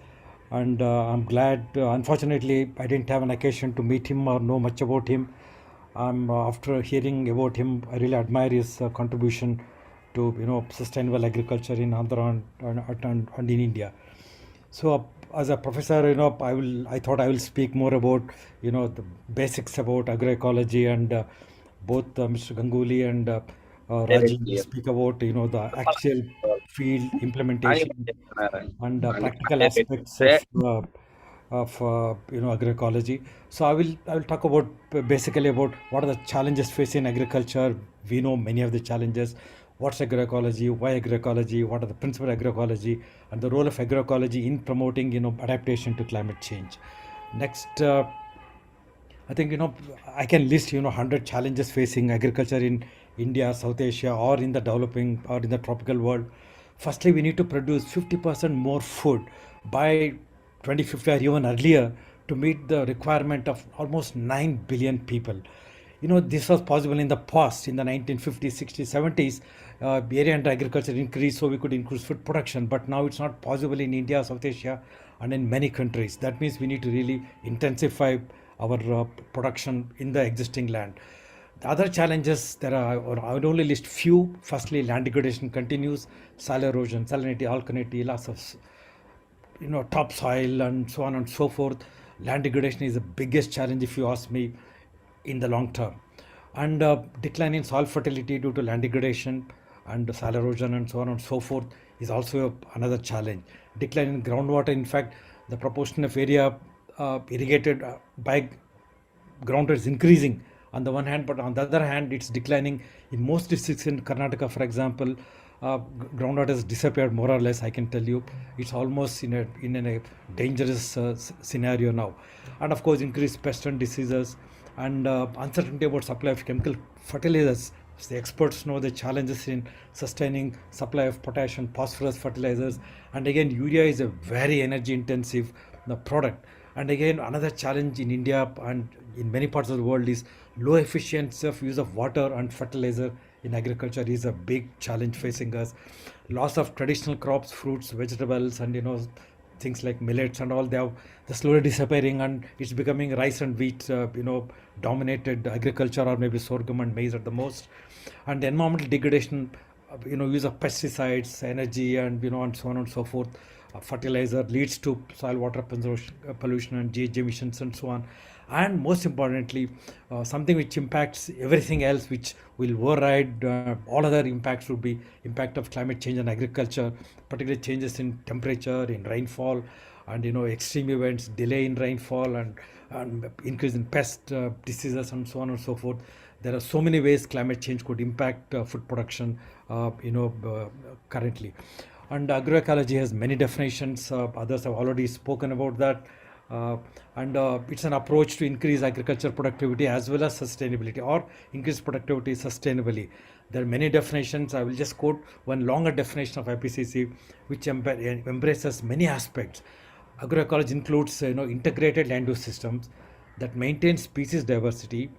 Speaker 4: And I'm glad. Unfortunately, I didn't have an occasion to meet him or know much about him. After hearing about him, I really admire his contribution to sustainable agriculture in Andhra and in India. So, as a professor, I thought I will speak more about, the basics about agroecology, and both Mr. Ganguly and Rajiv will speak about, the actual field implementation and practical aspects of agroecology. So I will talk about basically about what are the challenges facing agriculture. We know many of the challenges. What's agroecology? Why agroecology? What are the principles of agroecology and the role of agroecology in promoting adaptation to climate change? Next, I think I can list 100 challenges facing agriculture in India, South Asia, or in the developing or in the tropical world. Firstly, we need to produce 50% more food by 2050 or even earlier to meet the requirement of almost 9 billion people. This was possible in the past, in the 1950s, 60s, 70s. Area under agriculture increased, so we could increase food production. But now it's not possible in India, South Asia, and in many countries. That means we need to really intensify our production in the existing land. The other challenges there are, or I would only list few. Firstly, land degradation continues, soil erosion, salinity, alkalinity, loss of topsoil, and so on and so forth. Land degradation is the biggest challenge, if you ask me, in the long term. And decline in soil fertility due to land degradation and soil erosion and so on and so forth is also another challenge. Decline in groundwater, in fact, the proportion of area irrigated by groundwater is increasing on the one hand, but on the other hand, it's declining in most districts in Karnataka, for example. Groundwater has disappeared more or less. I can tell you, it's almost in a dangerous scenario now. And of course, increased pest and diseases and uncertainty about supply of chemical fertilizers. The experts know the challenges in sustaining supply of potash and phosphorus fertilizers. And again, urea is a very energy intensive product. And again, another challenge in India and in many parts of the world is low efficiency of use of water and fertilizer in agriculture is a big challenge facing us. Loss of traditional crops, fruits, vegetables, and things like millets and all, they're slowly disappearing, and it's becoming rice and wheat dominated agriculture, or maybe sorghum and maize at the most. And environmental degradation, use of pesticides, energy, and and so on and so forth. Fertilizer leads to soil water pollution and GHG emissions and so on. And most importantly, something which impacts everything else, which will override all other impacts, would be impact of climate change on agriculture, particularly changes in temperature, in rainfall, and extreme events, delay in rainfall, and increase in pest diseases and so on and so forth. There are so many ways climate change could impact food production currently. And agroecology has many definitions. Others have already spoken about that. And it's an approach to increase agriculture productivity as well as sustainability, or increase productivity sustainably. There are many definitions. I will just quote one longer definition of IPCC, which embraces many aspects. Agroecology includes integrated land use systems that maintain species diversity,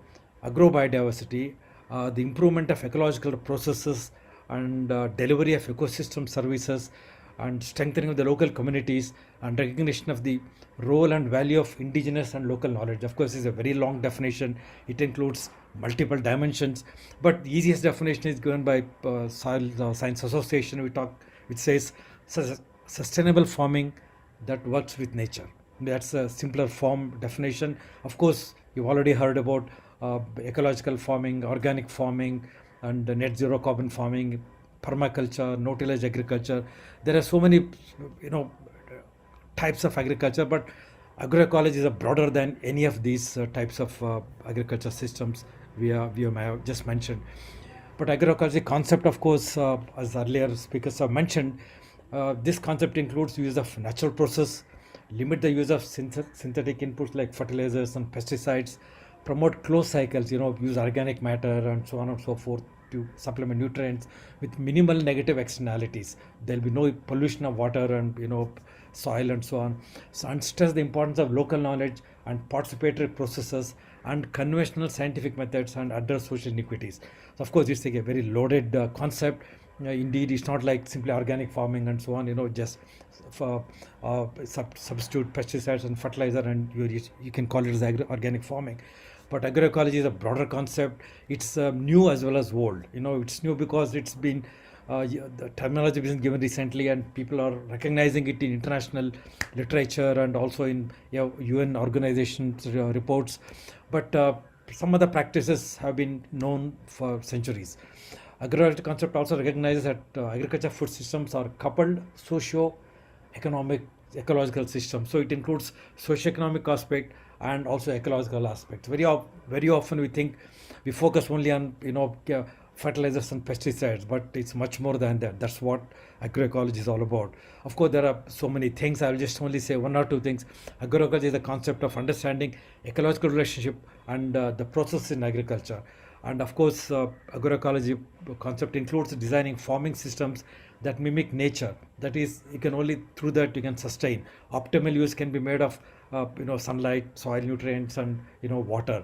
Speaker 4: agrobiodiversity, the improvement of ecological processes, and delivery of ecosystem services, and strengthening of the local communities, and recognition of the role and value of indigenous and local knowledge. Of course, it's a very long definition. It includes multiple dimensions, but the easiest definition is given by Soil Science Association, which says sustainable farming that works with nature. That's a simpler form definition. Of course, you've already heard about ecological farming, organic farming, and net zero carbon farming, permaculture, no tillage agriculture. There are so many types of agriculture, but agroecology is broader than any of these types of agriculture systems we have just mentioned. But agroecology concept, of course, as earlier speakers have mentioned, this concept includes use of natural process, limit the use of synthetic inputs like fertilizers and pesticides, promote closed cycles, use organic matter and so on and so forth to supplement nutrients with minimal negative externalities. There'll be no pollution of water and soil and so on. So, and stress the importance of local knowledge and participatory processes and conventional scientific methods and address social inequities. So of course, it's like a very loaded concept. Indeed, it's not like simply organic farming and so on. Just for substitute pesticides and fertilizer, and you can call it as organic farming. But agroecology is a broader concept. It's new as well as old. It's new because it's been the terminology has been given recently, and people are recognizing it in international literature and also in UN organizations reports. But some other practices have been known for centuries. Agroecology concept also recognizes that agriculture food systems are coupled socio-economic ecological systems. So it includes socio-economic aspect and also ecological aspects. Very often we focus only on fertilizers and pesticides, but it's much more than that. That's what agroecology is all about. Of course, there are so many things. I'll just only say one or two things. Agroecology is the concept of understanding ecological relationship and the process in agriculture. And of course, agroecology concept includes designing farming systems that mimic nature. That is, you can only through that you can sustain. Optimal use can be made of sunlight, soil nutrients, and water.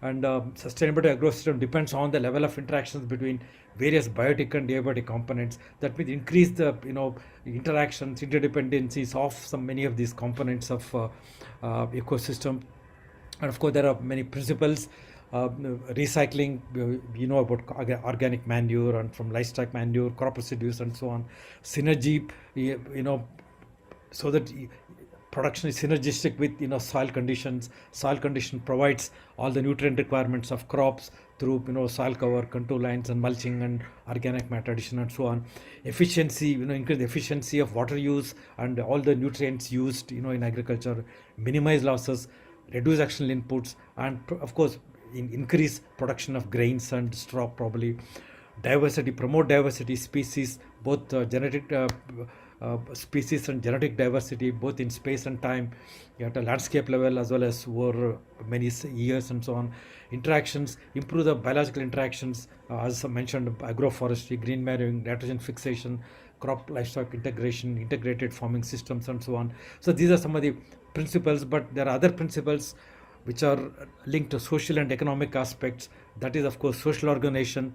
Speaker 4: And sustainability ecosystem depends on the level of interactions between various biotic and abiotic components. That will increase the interactions, interdependencies of many of these components of ecosystem. And of course, there are many principles. Recycling, about organic manure and from livestock manure, crop residues, and so on. Synergy, so that production is synergistic with soil conditions. Soil condition provides all the nutrient requirements of crops through soil cover, contour lines, and mulching and organic matter addition and so on. Efficiency, increase the efficiency of water use and all the nutrients used in agriculture. Minimize losses, reduce external inputs, and of course increase production of grains and straw probably. Diversity, promote diversity, species, both genetic species and genetic diversity, both in space and time, at a landscape level as well as over many years and so on. Interactions, improve the biological interactions, as I mentioned, agroforestry, green marrowing, nitrogen fixation, crop livestock integration, integrated farming systems, and so on. So these are some of the principles, but there are other principles which are linked to social and economic aspects. That is, of course, social organization,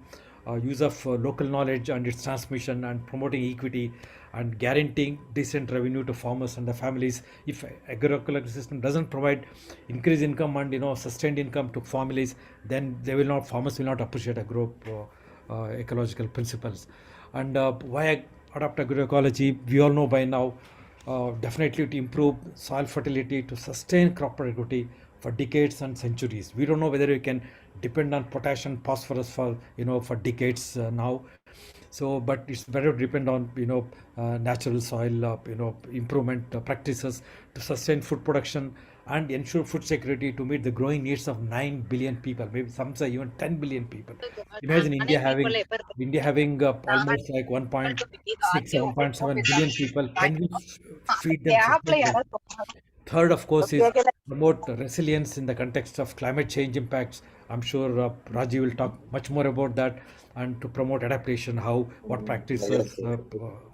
Speaker 4: use of local knowledge and its transmission, and promoting equity and guaranteeing decent revenue to farmers and the families. If agroecological system doesn't provide increased income and sustained income to families, then farmers will not appreciate ecological principles. And why adopt agroecology? We all know by now. Definitely to improve soil fertility, to sustain crop productivity for decades and centuries. We don't know whether we can depend on potash and phosphorus for decades now. So, but it's better to depend on natural soil improvement practices to sustain food production and ensure food security to meet the growing needs of 9 billion people, maybe some say even 10 billion people. Imagine India having almost like 1.6 or 1.7 billion people. Can we feed them sufficiently? Third, of course, is promote resilience in the context of climate change impacts. I'm sure Raji will talk much more about that, and to promote adaptation, what practices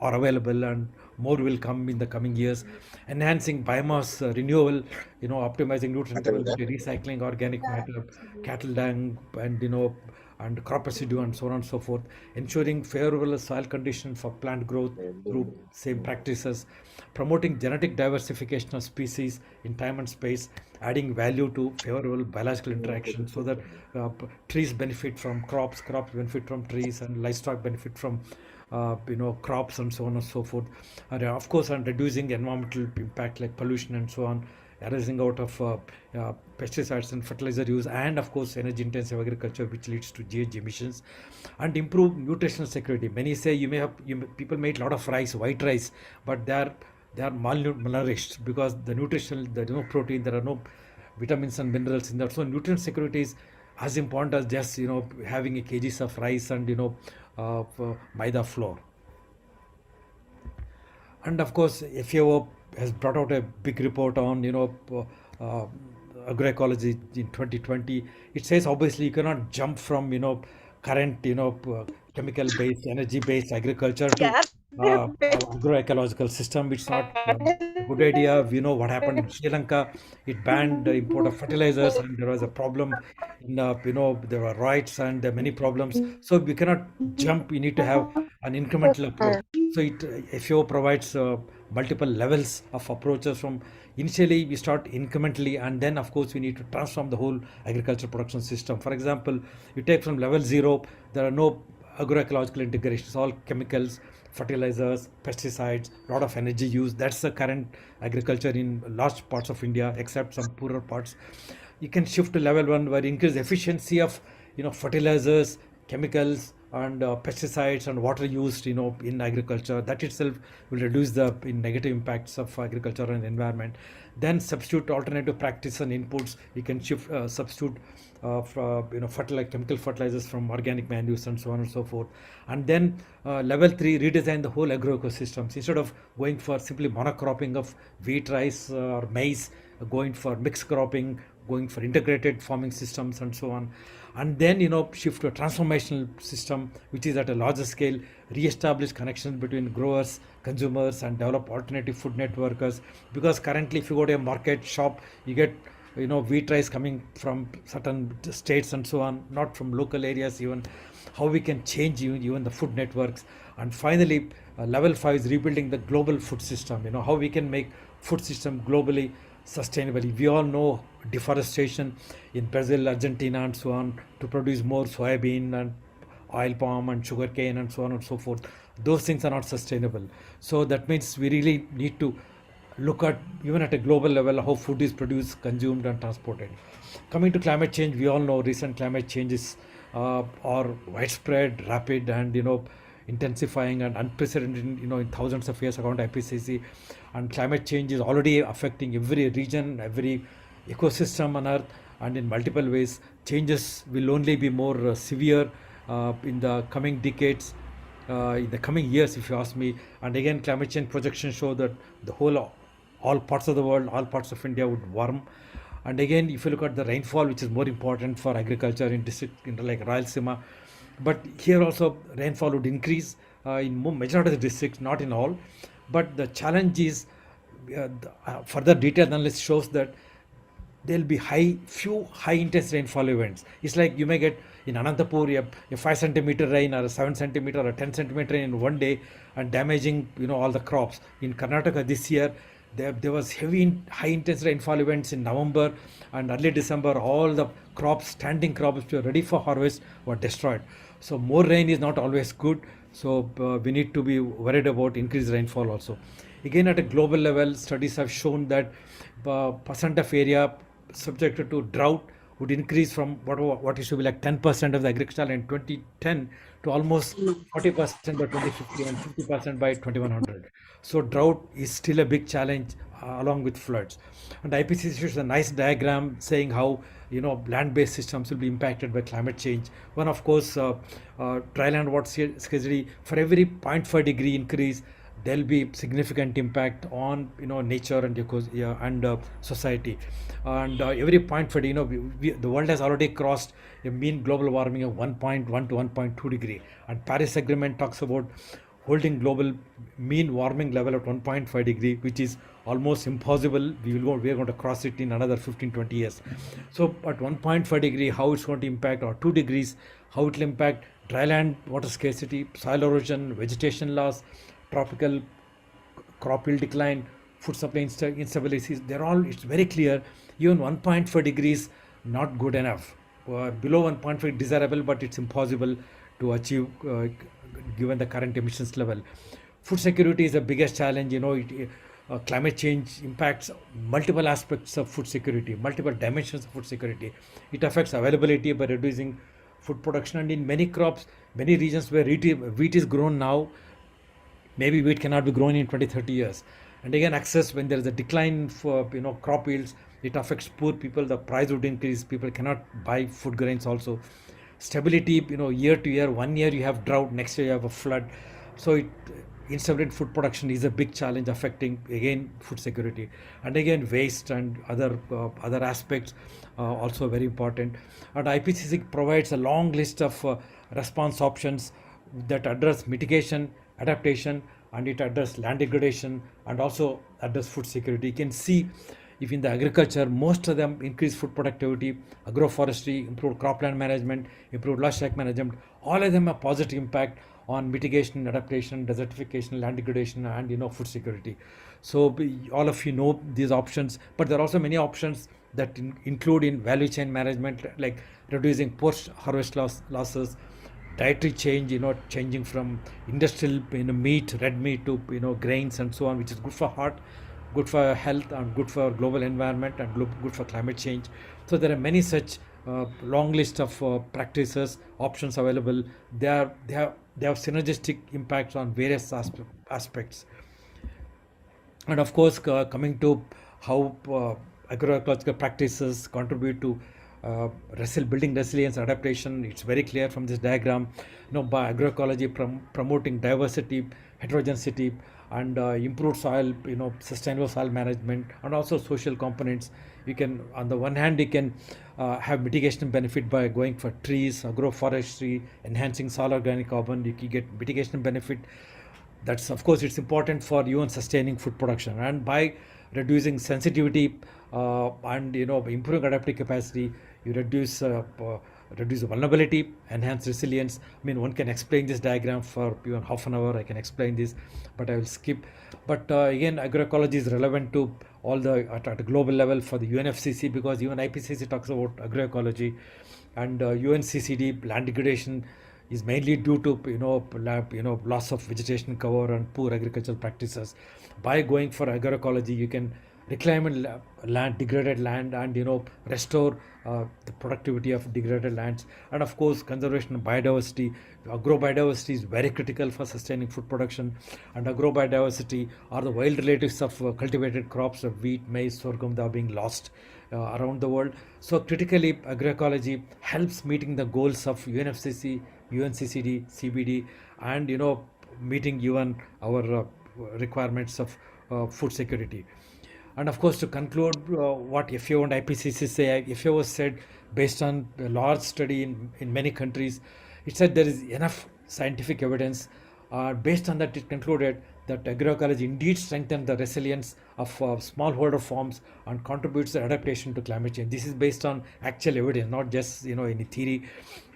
Speaker 4: are available, and more will come in the coming years. Enhancing biomass renewal, optimizing nutrient availability, recycling organic matter, cattle dung, and crop residue, and so on and so forth. Ensuring favorable soil conditions for plant growth through same practices. Promoting genetic diversification of species in time and space, adding value to favorable biological interaction so that trees benefit from crops benefit from trees, and livestock benefit from crops, and so on and so forth. And of course, on reducing environmental impact like pollution and so on, arising out of pesticides and fertilizer use, and of course energy intensive agriculture, which leads to GHG emissions. And improve nutritional security. Many say people may eat a lot of rice, white rice, but they are malnourished because there is no protein, there are no vitamins and minerals in that. So nutrient security is as important as just having a kgs of rice and maida flour. And of course, FAO has brought out a big report on Agroecology in 2020, it says obviously you cannot jump from current chemical based, energy based agriculture to agroecological system. It's not a good idea. We know what happened in Sri Lanka. It banned the import of fertilizers, and there was a problem in there were riots and there are many problems. So we cannot jump. We need to have an incremental approach. So FAO provides multiple levels of approaches. From initially we start incrementally, and then of course we need to transform the whole agriculture production system. For example, you take from level 0, there are no agroecological integrations, all chemicals, fertilizers, pesticides, lot of energy use. That's the current agriculture in large parts of India, except some poorer parts. You can shift to level 1 where increase efficiency of fertilizers, chemicals, and pesticides and water used in agriculture. That itself will reduce the negative impacts of agriculture and environment. Then substitute alternative practice and inputs. You can shift substitute chemical fertilizers from organic manures and so on and so forth. And then level 3, redesign the whole agro ecosystems. Instead of going for simply monocropping of wheat, rice, or maize, going for mixed cropping, going for integrated farming systems and so on. And then shift to a transformational system which is at a larger scale, re-establish connections between growers, consumers, and develop alternative food networks. Because currently if you go to a market shop, you get wheat, rice coming from certain states and so on, not from local areas. Even how we can change even the food networks. And finally level 5 is rebuilding the global food system. How we can make food system globally sustainably. We all know deforestation in Brazil, Argentina, and so on, to produce more soybean and oil palm and sugarcane and so on and so forth. Those things are not sustainable. So that means we really need to look at, even at a global level, how food is produced, consumed, and transported. Coming to climate change, we all know recent climate changes are widespread, rapid, and intensifying and unprecedented in thousands of years according to IPCC. And climate change is already affecting every region, every ecosystem on earth, and in multiple ways. Changes will only be more severe in the coming decades, in the coming years, if you ask me. And again, climate change projections show that the whole, all parts of the world, all parts of India would warm. And again, if you look at the rainfall, which is more important for agriculture in district like Rayalaseema, but here also rainfall would increase in majority of the districts, not in all. But the challenge is further detailed analysis shows that there'll be few high intense rainfall events. It's like you may get in Anantapur a 5 centimeter rain or a 7 centimeter or a 10 centimeter rain in one day and damaging all the crops. In Karnataka this year, there was high intense rainfall events in November and early December. All the crops, standing crops which were ready for harvest, were destroyed. So more rain is not always good. So we need to be worried about increased rainfall also. Again, at a global level, studies have shown that percent of area subjected to drought would increase from what used to be like 10% of the agriculture in 2010 to almost 40% by 2050 and 50% by 2100. So drought is still a big challenge along with floods. And IPCC shows a nice diagram saying how land-based systems will be impacted by climate change. One, of course, dryland water scarcity. For every 0.5 degree increase, there'll be significant impact on nature and society. And every 0.5, the world has already crossed a mean global warming of 1.1 to 1.2 degree. And Paris Agreement talks about holding global mean warming level at 1.5 degree, which is almost impossible. We are going to cross it in another 15-20 years. So at 1.5 degree, how it's going to impact, or 2 degrees, how it will impact dryland water scarcity, soil erosion, vegetation loss, tropical crop yield decline, food supply instabilities. It's very clear. Even 1.5 degrees not good enough. Below 1.5 desirable, but it's impossible to achieve given the current emissions level. Food security is the biggest challenge. Climate change impacts multiple aspects of food security, multiple dimensions of food security. It affects availability by reducing food production, and in many crops, many regions where wheat is grown now, maybe wheat cannot be grown in 20-30 years. And again, access, when there is a decline for crop yields, it affects poor people. The price would increase. People cannot buy food grains also. Stability, year to year. 1 year you have drought, next year you have a flood. So instability in food production is a big challenge affecting again food security, and again waste and other aspects also very important. And IPCC provides a long list of response options that address mitigation, adaptation, and it address land degradation and also address food security. You can see if in the agriculture, most of them increase food productivity, agroforestry, improved cropland management, improved livestock management, all of them have positive impact on mitigation, adaptation, desertification, land degradation, and food security. So all of you know these options, but there are also many options that include in value chain management, like reducing post-harvest losses, dietary change, changing from industrial meat, red meat to grains and so on, which is good for heart, good for health, and good for global environment, and good for climate change. So there are many such long list of practices options available. They have synergistic impacts on various aspects. And of course, coming to how agroecological practices contribute to building resilience adaptation, it's very clear from this diagram. By agroecology promoting diversity, heterogeneity, and improved soil, sustainable soil management, and also social components. You can, on the one hand, you can have mitigation benefit by going for trees, agroforestry, enhancing soil organic carbon. You can get mitigation benefit. That's, of course, it's important for you and sustaining food production. And by reducing sensitivity and improving adaptive capacity, you reduce vulnerability, enhance resilience. I mean, one can explain this diagram for even half an hour. I can explain this, but I will skip. But again, agroecology is relevant to all at a global level for the UNFCCC, because even IPCC talks about agroecology, and UNCCD land degradation is mainly due to loss of vegetation cover and poor agricultural practices. By going for agroecology, you can reclaim land, degraded land, and restore the productivity of degraded lands. And of course, conservation of biodiversity. Agrobiodiversity is very critical for sustaining food production, and agrobiodiversity are the wild relatives of cultivated crops of wheat, maize, sorghum that are being lost around the world. So critically, agroecology helps meeting the goals of UNFCCC, UNCCD, CBD, and meeting even our requirements of food security. And of course, to conclude, what FAO and IPCC say, FAO said, based on a large study in many countries, it said there is enough scientific evidence. Based on that, it concluded that agroecology indeed strengthens the resilience of smallholder farms and contributes to adaptation to climate change. This is based on actual evidence, not just any theory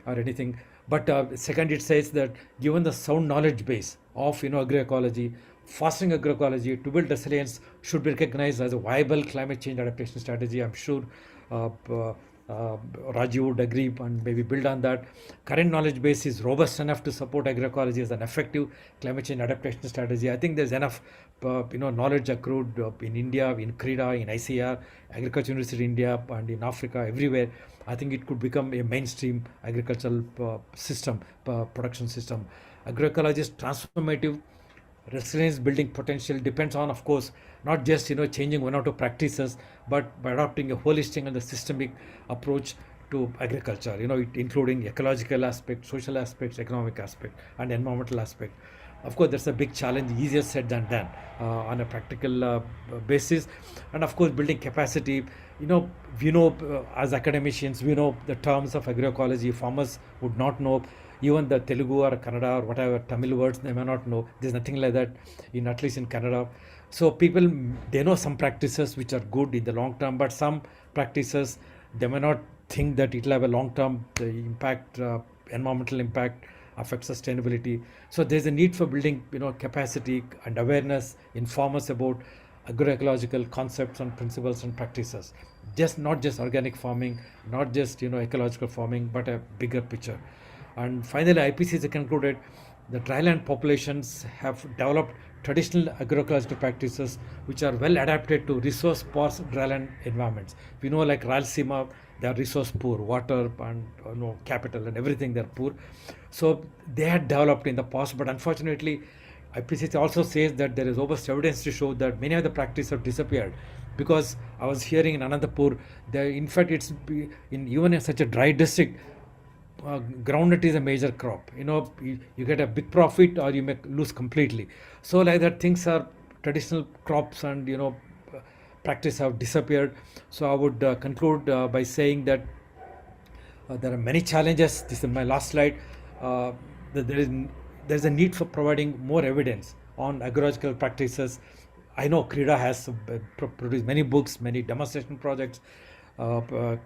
Speaker 4: or anything. But second, it says that given the sound knowledge base of agroecology, fostering agroecology to build resilience should be recognized as a viable climate change adaptation strategy. I'm sure Raju would agree and maybe build on that. Current knowledge base is robust enough to support agroecology as an effective climate change adaptation strategy. I think there's enough knowledge accrued in India, in CRIDA, in ICR, Agriculture University India, and in Africa, everywhere. I think it could become a mainstream agricultural system, production system. Agroecology is transformative. Resilience building potential depends on, of course, not just changing one or two practices, but by adopting a holistic and a systemic approach to agriculture, including ecological aspect, social aspects, economic aspect, and environmental aspect. Of course, that's a big challenge, easier said than done on a practical basis. And of course, building capacity. We know as academicians, we know the terms of agroecology. Farmers would not know. Even the Telugu or Kannada or whatever Tamil words, they may not know. There's nothing like that at least in Canada. So people, they know some practices which are good in the long term, but some practices, they may not think that it will have a long term impact, environmental impact, affect sustainability. So there's a need for building capacity and awareness in farmers about agroecological concepts and principles and practices. Not just organic farming, not just ecological farming, but a bigger picture. And finally, IPCC concluded the dryland populations have developed traditional agroecological practices which are well adapted to resource-poor dryland environments. We know, like Rayalaseema, they are resource poor, water and capital and everything, they're poor. So they had developed in the past, but unfortunately, IPCC also says that there is robust evidence to show that many of the practices have disappeared. Because I was hearing in Anantapur, in fact, it's even in such a dry district, groundnut is a major crop. You get a big profit or you may lose completely. So like that, things are traditional crops and practice have disappeared. So I would conclude by saying that there are many challenges. This is my last slide. Uh, that there's a need for providing more evidence on agroecological practices. I know CREDA has produced many books, many demonstration projects, Vikas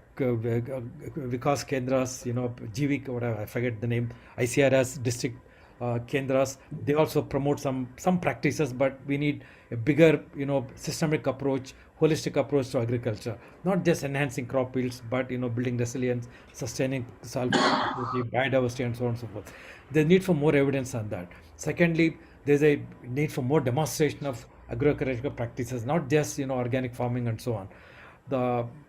Speaker 4: Kendras, GV, whatever, I forget the name, ICRS, district Kendras. They also promote some practices, but we need a bigger, systemic approach, holistic approach to agriculture. Not just enhancing crop yields, but building resilience, sustaining soil fertility, biodiversity, and so on and so forth. There's need for more evidence on that. Secondly, there's a need for more demonstration of agroecological practices, not just organic farming and so on.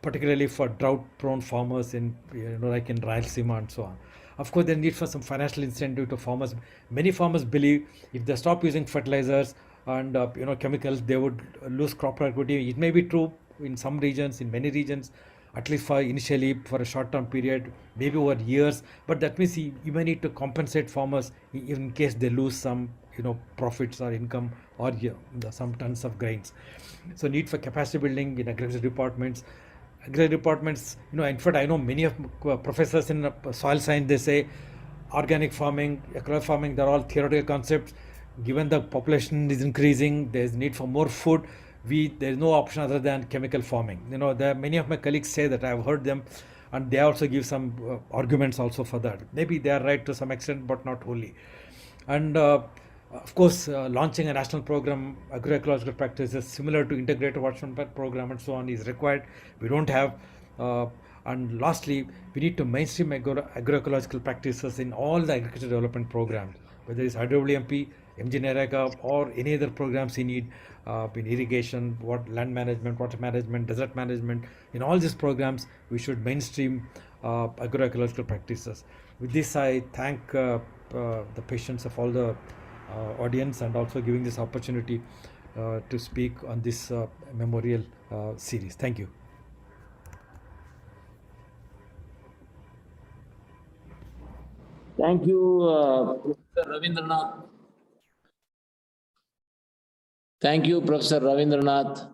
Speaker 4: Particularly for drought-prone farmers in like in Rayalaseema and so on. Of course, there's need for some financial incentive to farmers. Many farmers believe if they stop using fertilizers and chemicals, they would lose crop productivity. It may be true in some regions, in many regions, at least for initially for a short-term period, maybe over years. But that means you may need to compensate farmers in case they lose some profits or income or some tons of grains. So need for capacity building in agriculture departments. Agriculture departments, in fact, I know many of professors in soil science, they say organic farming, ecological farming, they're all theoretical concepts. Given the population is increasing, there's need for more food. There's no option other than chemical farming. There many of my colleagues say that. I've heard them, and they also give some arguments also for that. Maybe they are right to some extent, but not wholly. And of course, launching a national program, agroecological practices similar to integrated watershed program and so on is required. We don't have. And lastly, we need to mainstream agroecological practices in all the agriculture development programs, whether it's IWMP, MG or any other programs you need in irrigation, land management, water management, desert management. In all these programs, we should mainstream agroecological practices. With this, I thank the patience of all the audience and also giving this opportunity to speak on this memorial series. Thank you.
Speaker 1: Thank you, Professor Ravindranath. Thank you, Professor Ravindranath.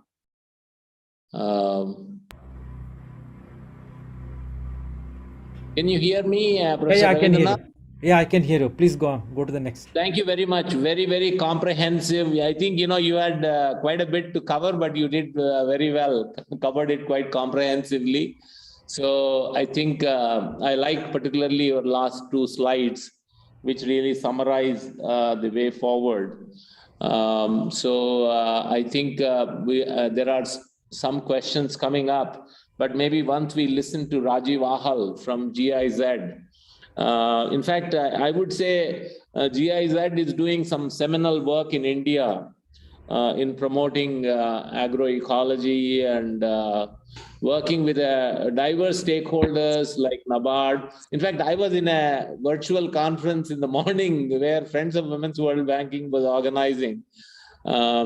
Speaker 1: Can you hear me, Professor
Speaker 4: Yeah, I can hear
Speaker 1: Ravindranath?
Speaker 4: you. Yeah, I can hear you. Please go on. Go to the next.
Speaker 1: Thank you very much. Very, very comprehensive. I think, you had quite a bit to cover, but you did very well, covered it quite comprehensively. So I think I like particularly your last two slides, which really summarize the way forward. So I think there are some questions coming up, but maybe once we listen to Rajiv Ahal from GIZ. In fact, I would say GIZ is doing some seminal work in India in promoting agroecology and working with diverse stakeholders like NABARD. In fact, I was in a virtual conference in the morning where Friends of Women's World Banking was organizing. I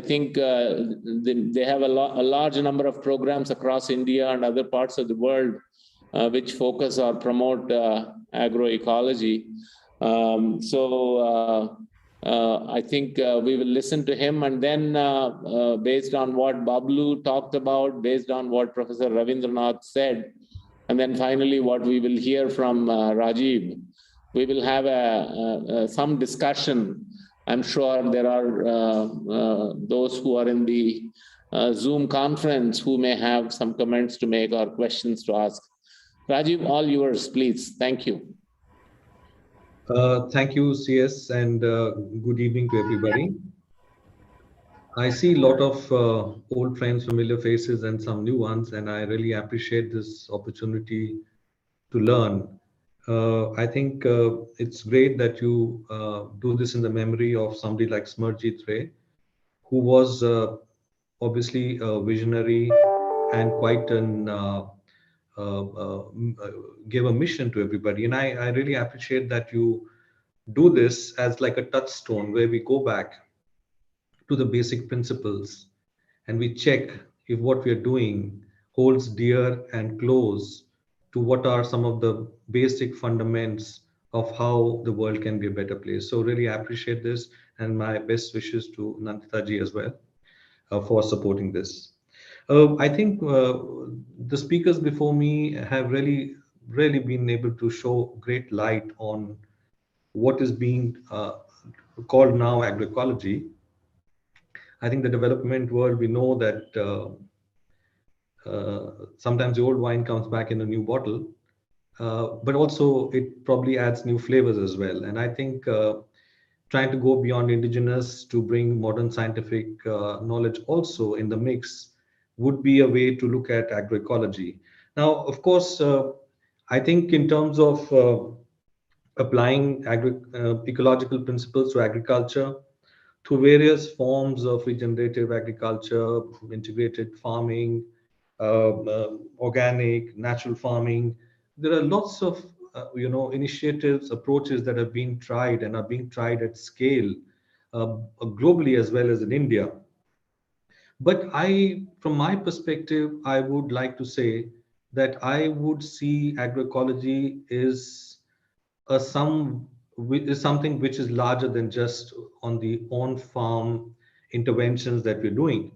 Speaker 1: think they have a large number of programs across India and other parts of the world which focus or promote agroecology. I think we will listen to him, and then based on what Bablu talked about, based on what Professor Ravindranath said, and then finally what we will hear from Rajiv, we will have some discussion. I'm sure there are those who are in the Zoom conference who may have some comments to make or questions to ask. Rajiv, all yours, please. Thank you.
Speaker 9: Thank you, CS, and good evening to everybody. I see a lot of old friends, familiar faces, and some new ones, and I really appreciate this opportunity to learn. I think it's great that you do this in the memory of somebody like Smarajit Ray, who was obviously a visionary and quite an gave a mission to everybody. And I really appreciate that you do this as like a touchstone where we go back to the basic principles and we check if what we are doing holds dear and close to what are some of the basic fundamentals of how the world can be a better place. So really appreciate this, and my best wishes to Nandita ji as well for supporting this. I think the speakers before me have really been able to show great light on what is being called now agroecology. I think the development world, we know that sometimes the old wine comes back in a new bottle, but also it probably adds new flavors as well. And I think trying to go beyond indigenous to bring modern scientific knowledge also in the mix would be a way to look at agroecology. Now, of course, I think in terms of applying ecological principles to agriculture through various forms of regenerative agriculture, integrated farming, organic, natural farming. There are lots of initiatives, approaches that have been tried and are being tried at scale globally as well as in India. But from my perspective, I would like to say that I would see agroecology is is something which is larger than just on the on-farm interventions that we're doing.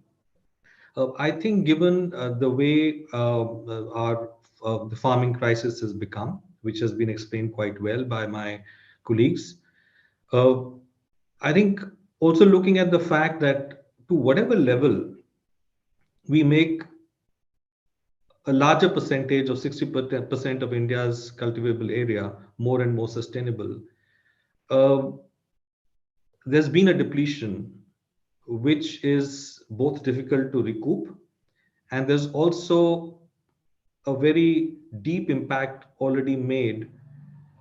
Speaker 9: I think given the way the farming crisis has become, which has been explained quite well by my colleagues, uh, I think also looking at the fact that to whatever level we make a larger percentage of 60% of India's cultivable area more and more sustainable, uh, there's been a depletion which is both difficult to recoup, and there's also a very deep impact already made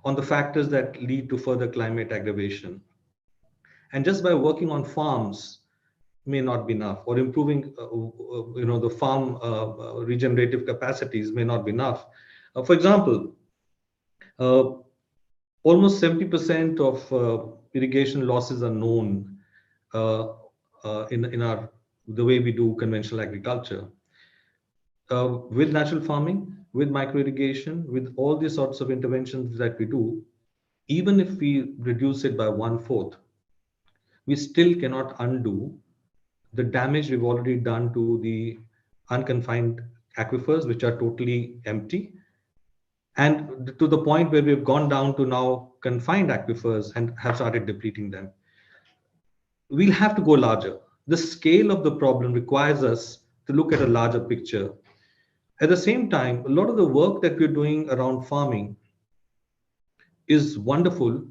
Speaker 9: on the factors that lead to further climate aggravation. And just by working on farms may not be enough, or improving the farm regenerative capacities may not be enough. For example, uh, almost 70% of irrigation losses are known uh, in our the way we do conventional agriculture. With natural farming, with micro irrigation, with all these sorts of interventions that we do, even if we reduce it by 1/4, we still cannot undo the damage we've already done to the unconfined aquifers, which are totally empty, and to the point where we've gone down to now confined aquifers and have started depleting them. We'll have to go larger. The scale of the problem requires us to look at a larger picture. At the same time, a lot of the work that we're doing around farming is wonderful,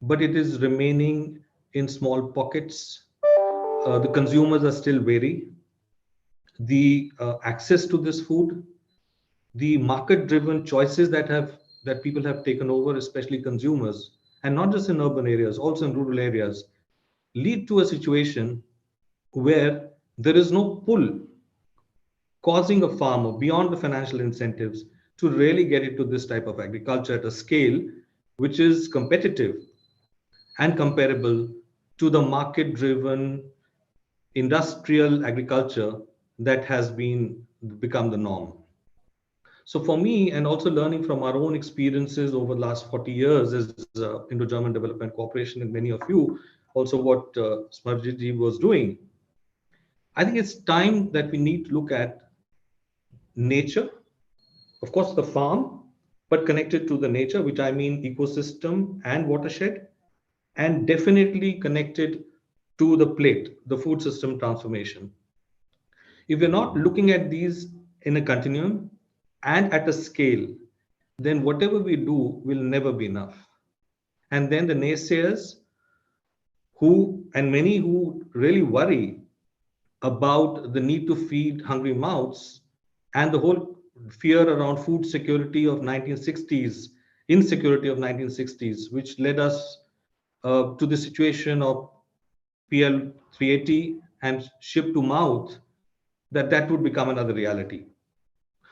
Speaker 9: but it is remaining in small pockets. The consumers are still wary. The access to this food, the market-driven choices that people have taken over, especially consumers, and not just in urban areas, also in rural areas, lead to a situation where there is no pull causing a farmer beyond the financial incentives to really get into this type of agriculture at a scale which is competitive and comparable to the market-driven industrial agriculture that has become the norm. So for me, and also learning from our own experiences over the last 40 years as Indo-German Development Cooperation, and many of you, also what Smarajit ji was doing, I think it's time that we need to look at nature, of course, the farm, but connected to the nature, which I mean ecosystem and watershed, and definitely connected to the plate, the food system transformation. If we're not looking at these in a continuum and at a scale, then whatever we do will never be enough. And then the naysayers and many who really worry about the need to feed hungry mouths and the whole fear around food security of 1960s, insecurity of 1960s, which led us to the situation of PL 380 and ship to mouth, that would become another reality.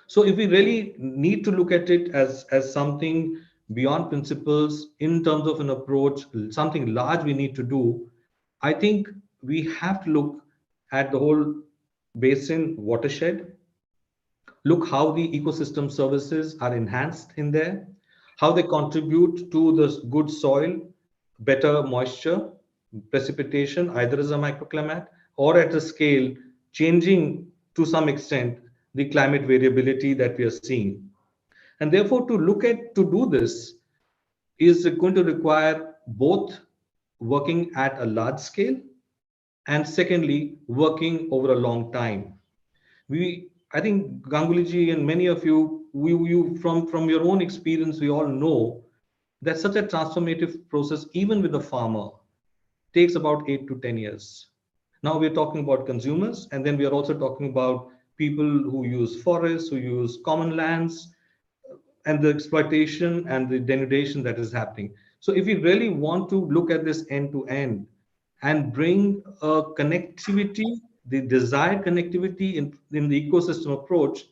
Speaker 9: So if we really need to look at it as something beyond principles in terms of an approach, something large we need to do, I think we have to look at the whole basin watershed, look how the ecosystem services are enhanced in there, how they contribute to the good soil, better moisture, precipitation, either as a microclimate or at a scale, changing to some extent the climate variability that we are seeing. And therefore, to do this is going to require both working at a large scale and secondly, working over a long time. I think Ganguly and many of you, from your own experience, we all know that such a transformative process, even with a farmer, takes about 8 to 10 years. Now we're talking about consumers, and then we are also talking about people who use forests, who use common lands, and the exploitation and the denudation that is happening. So if we really want to look at this end to end and bring a connectivity, the desired connectivity in the ecosystem approach,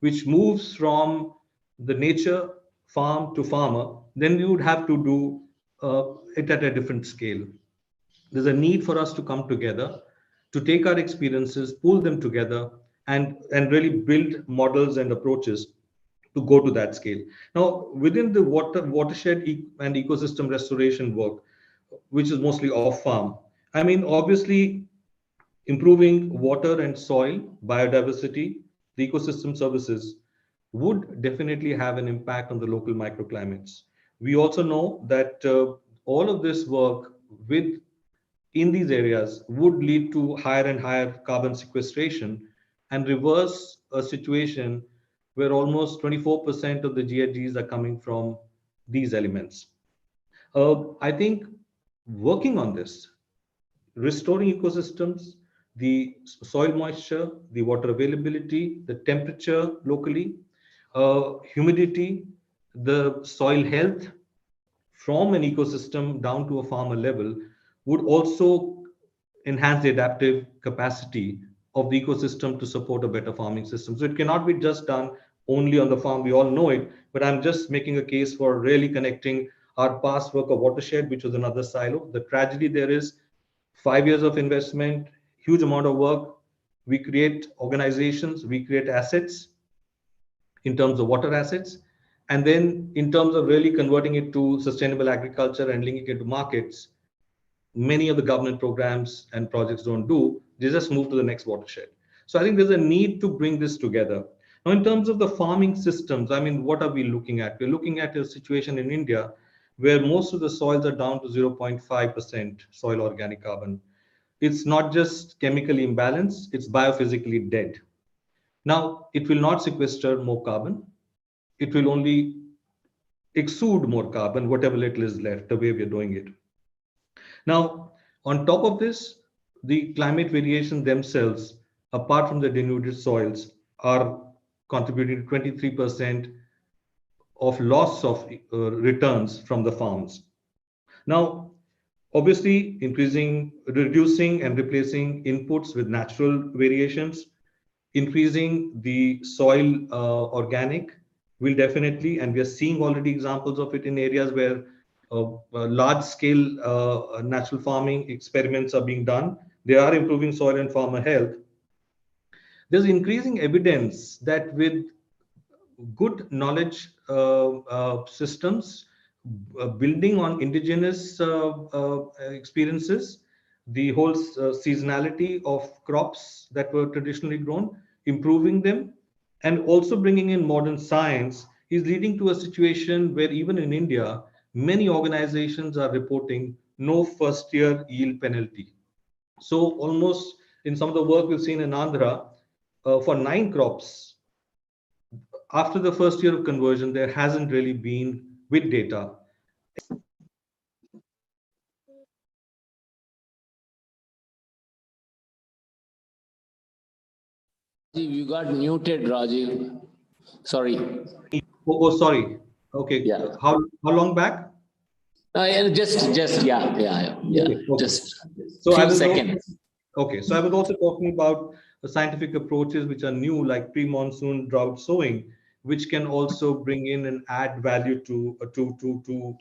Speaker 9: which moves from the nature farm to farmer, then we would have to do it at a different scale. There's a need for us to come together, to take our experiences, pull them together, and really build models and approaches to go to that scale. Now, within the watershed and ecosystem restoration work, which is mostly off farm, I mean, obviously, improving water and soil, biodiversity, the ecosystem services would definitely have an impact on the local microclimates. We also know that all of this work in these areas would lead to higher and higher carbon sequestration and reverse a situation where almost 24% of the GHGs are coming from these elements. I think working on this, restoring ecosystems, the soil moisture, the water availability, the temperature locally, humidity, the soil health from an ecosystem down to a farmer level would also enhance the adaptive capacity of the ecosystem to support a better farming system. So it cannot be just done only on the farm. We all know it, but I'm just making a case for really connecting our past work of watershed, which was another silo. The tragedy there is 5 years of investment, huge amount of work. We create organizations, we create assets in terms of water assets. And then in terms of really converting it to sustainable agriculture and linking it to markets, many of the government programs and projects don't do. They just move to the next watershed. So I think there's a need to bring this together. Now, in terms of the farming systems, I mean, what are we looking at? We're looking at a situation in India where most of the soils are down to 0.5% soil organic carbon. It's not just chemically imbalanced, it's biophysically dead. Now, it will not sequester more carbon. It will only exude more carbon, whatever little is left, the way we're doing it. Now, on top of this, the climate variations themselves, apart from the denuded soils, are contributing to 23% of loss of returns from the farms. Now, obviously, reducing and replacing inputs with natural variations, increasing the soil organic will definitely, and we are seeing already examples of it in areas where large scale natural farming experiments are being done. They are improving soil and farmer health. There's increasing evidence that with good knowledge systems, building on indigenous experiences, the whole seasonality of crops that were traditionally grown, improving them, and also bringing in modern science is leading to a situation where even in India, many organizations are reporting no first year yield penalty. So almost in some of the work we've seen in Andhra, for 9 crops, after the first year of conversion, there hasn't really been, with data,
Speaker 1: You got muted, Rajiv. Sorry.
Speaker 9: sorry. Okay.
Speaker 1: Yeah.
Speaker 9: How long back?
Speaker 1: Just yeah.
Speaker 9: Okay.
Speaker 1: Just
Speaker 9: So
Speaker 1: few seconds.
Speaker 9: So I was also talking about the scientific approaches which are new, like pre-monsoon drought sowing, which can also bring in and add value to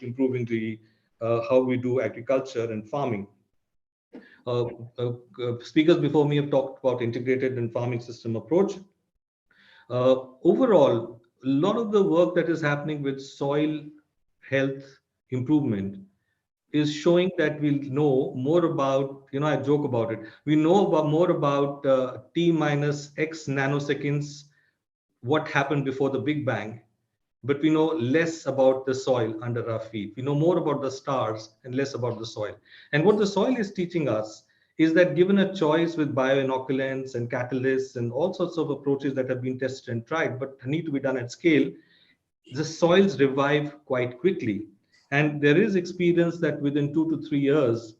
Speaker 9: improving the how we do agriculture and farming. Speakers before me have talked about integrated and farming system approach. Overall, a lot of the work that is happening with soil health improvement is showing that we'll know more about, I joke about it. We know about more about T minus X nanoseconds, what happened before the Big Bang, but we know less about the soil under our feet. We know more about the stars and less about the soil. And what the soil is teaching us is that given a choice with bioinoculants and catalysts and all sorts of approaches that have been tested and tried, but need to be done at scale, the soils revive quite quickly. And there is experience that within 2 to 3 years,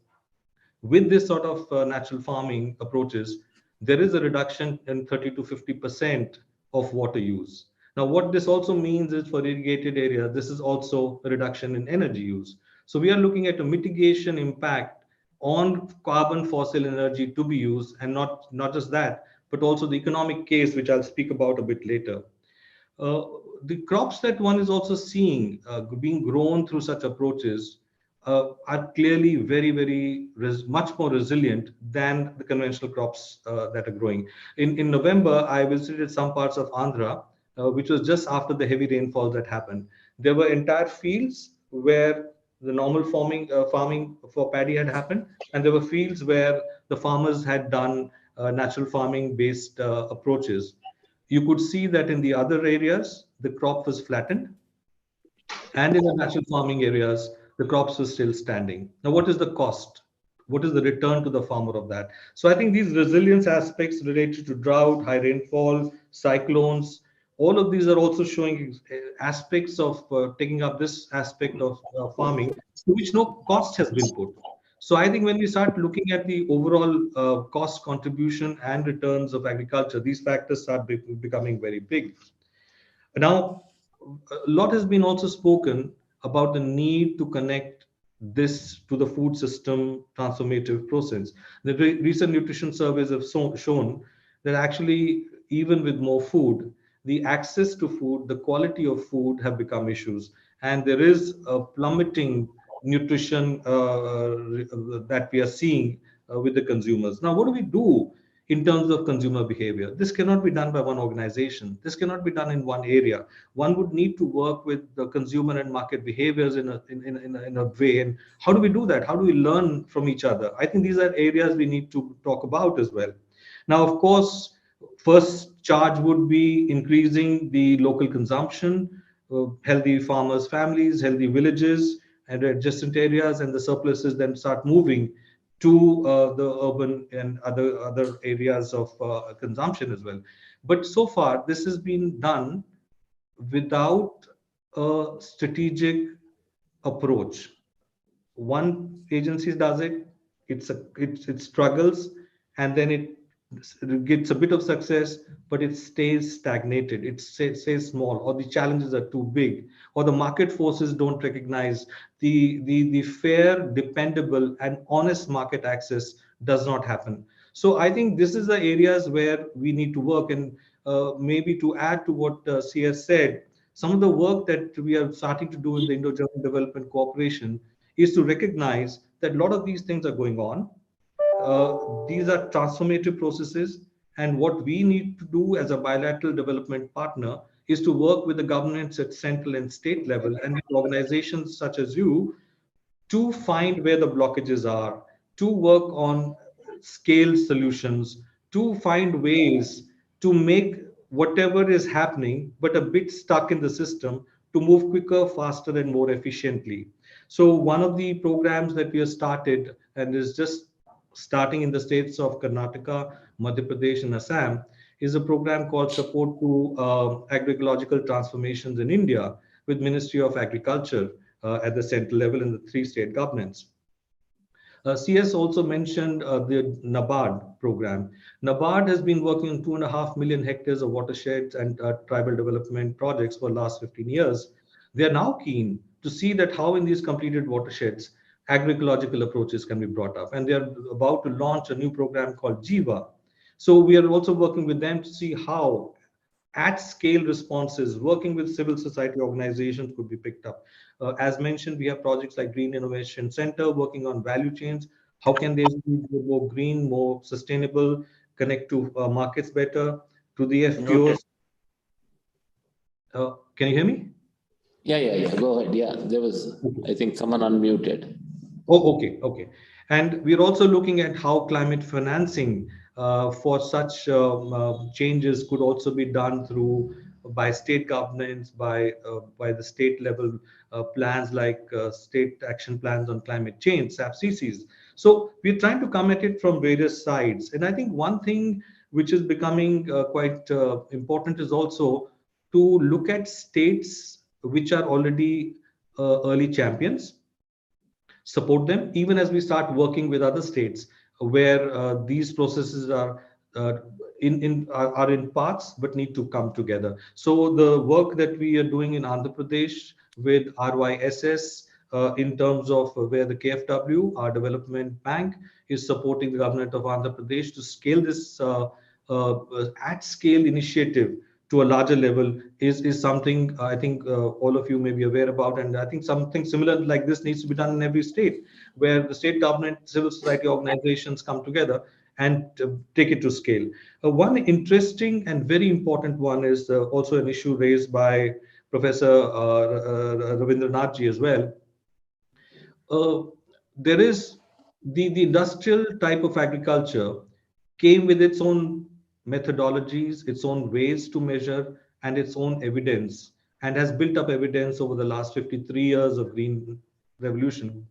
Speaker 9: with this sort of natural farming approaches, there is a reduction in 30 to 50% of water use. Now, what this also means is for irrigated areas, this is also a reduction in energy use. So we are looking at a mitigation impact on carbon fossil energy to be used, and not just that, but also the economic case, which I'll speak about a bit later. Uh, the crops that one is also seeing being grown through such approaches are clearly very much more resilient than the conventional crops that are growing. In November, I visited some parts of Andhra, which was just after the heavy rainfall that happened. There were entire fields where the normal farming for paddy had happened, and there were fields where the farmers had done natural farming based approaches. You could see that in the other areas, the crop was flattened, and in the natural farming areas, the crops were still standing. Now, what is the cost? What is the return to the farmer of that? So I think these resilience aspects related to drought, high rainfall, cyclones, all of these are also showing aspects of taking up this aspect of farming to which no cost has been put. So I think when we start looking at the overall cost contribution and returns of agriculture, these factors start becoming very big. Now, a lot has been also spoken about the need to connect this to the food system transformative process. The recent nutrition surveys have shown that actually, even with more food, the access to food, the quality of food have become issues. And there is a plummeting nutrition that we are seeing with the consumers. Now, what do we do in terms of consumer behavior? This cannot be done by one organization. This cannot be done in one area. One would need to work with the consumer and market behaviors in a way. And how do we do that? How do we learn from each other? I think these are areas we need to talk about as well. Now, of course, first charge would be increasing the local consumption, healthy farmers' families, healthy villages, and adjacent areas, and the surpluses then start moving to the urban and other areas of consumption as well. But so far, this has been done without a strategic approach. One agency does it, it struggles, and then it gets a bit of success, but it stays stagnated. It stays small, or the challenges are too big, or the market forces don't recognize the fair, dependable, and honest market access does not happen. So I think this is the areas where we need to work. And maybe to add to what CS said, some of the work that we are starting to do in the Indo-German Development Cooperation is to recognize that a lot of these things are going on. These are transformative processes, and what we need to do as a bilateral development partner is to work with the governments at central and state level, and with organizations such as you, to find where the blockages are, to work on scale solutions, to find ways to make whatever is happening but a bit stuck in the system to move quicker, faster, and more efficiently. So one of the programs that we have started, and is just starting in the states of Karnataka, Madhya Pradesh, and Assam, is a program called Support to Agroecological Transformations in India with Ministry of Agriculture at the central level in the 3 state governments. CS also mentioned the NABARD program. NABARD has been working on 2.5 million hectares of watersheds and tribal development projects for the last 15 years. They are now keen to see that how in these completed watersheds, agroecological approaches can be brought up. And they are about to launch a new program called Jiva. So we are also working with them to see how at scale responses, working with civil society organizations could be picked up. As mentioned, we have projects like Green Innovation Center working on value chains. How can they be more green, more sustainable, connect to markets better, to the FPOs? Can you hear me?
Speaker 1: Yeah. Go ahead. Yeah, there was, I think, someone unmuted.
Speaker 9: Oh, okay. And we're also looking at how climate financing for such changes could also be done through by state governments, by the state level plans like state action plans on climate change, SAP-CCs. So we're trying to come at it from various sides. And I think one thing which is becoming quite important is also to look at states which are already early champions, support them, even as we start working with other states where these processes are uh, are in parts but need to come together. So the work that we are doing in Andhra Pradesh with RYSS in terms of where the KFW, our development bank, is supporting the government of Andhra Pradesh to scale this at scale initiative to a larger level is something I think all of you may be aware about. And I think something similar like this needs to be done in every state, where the state government, civil society organizations come together and take it to scale. One interesting and very important one is also an issue raised by Professor Ravindranath ji as well. uh, there is the industrial type of agriculture came with its own methodologies, its own ways to measure, and its own evidence, and has built up evidence over the last 53 years of green revolution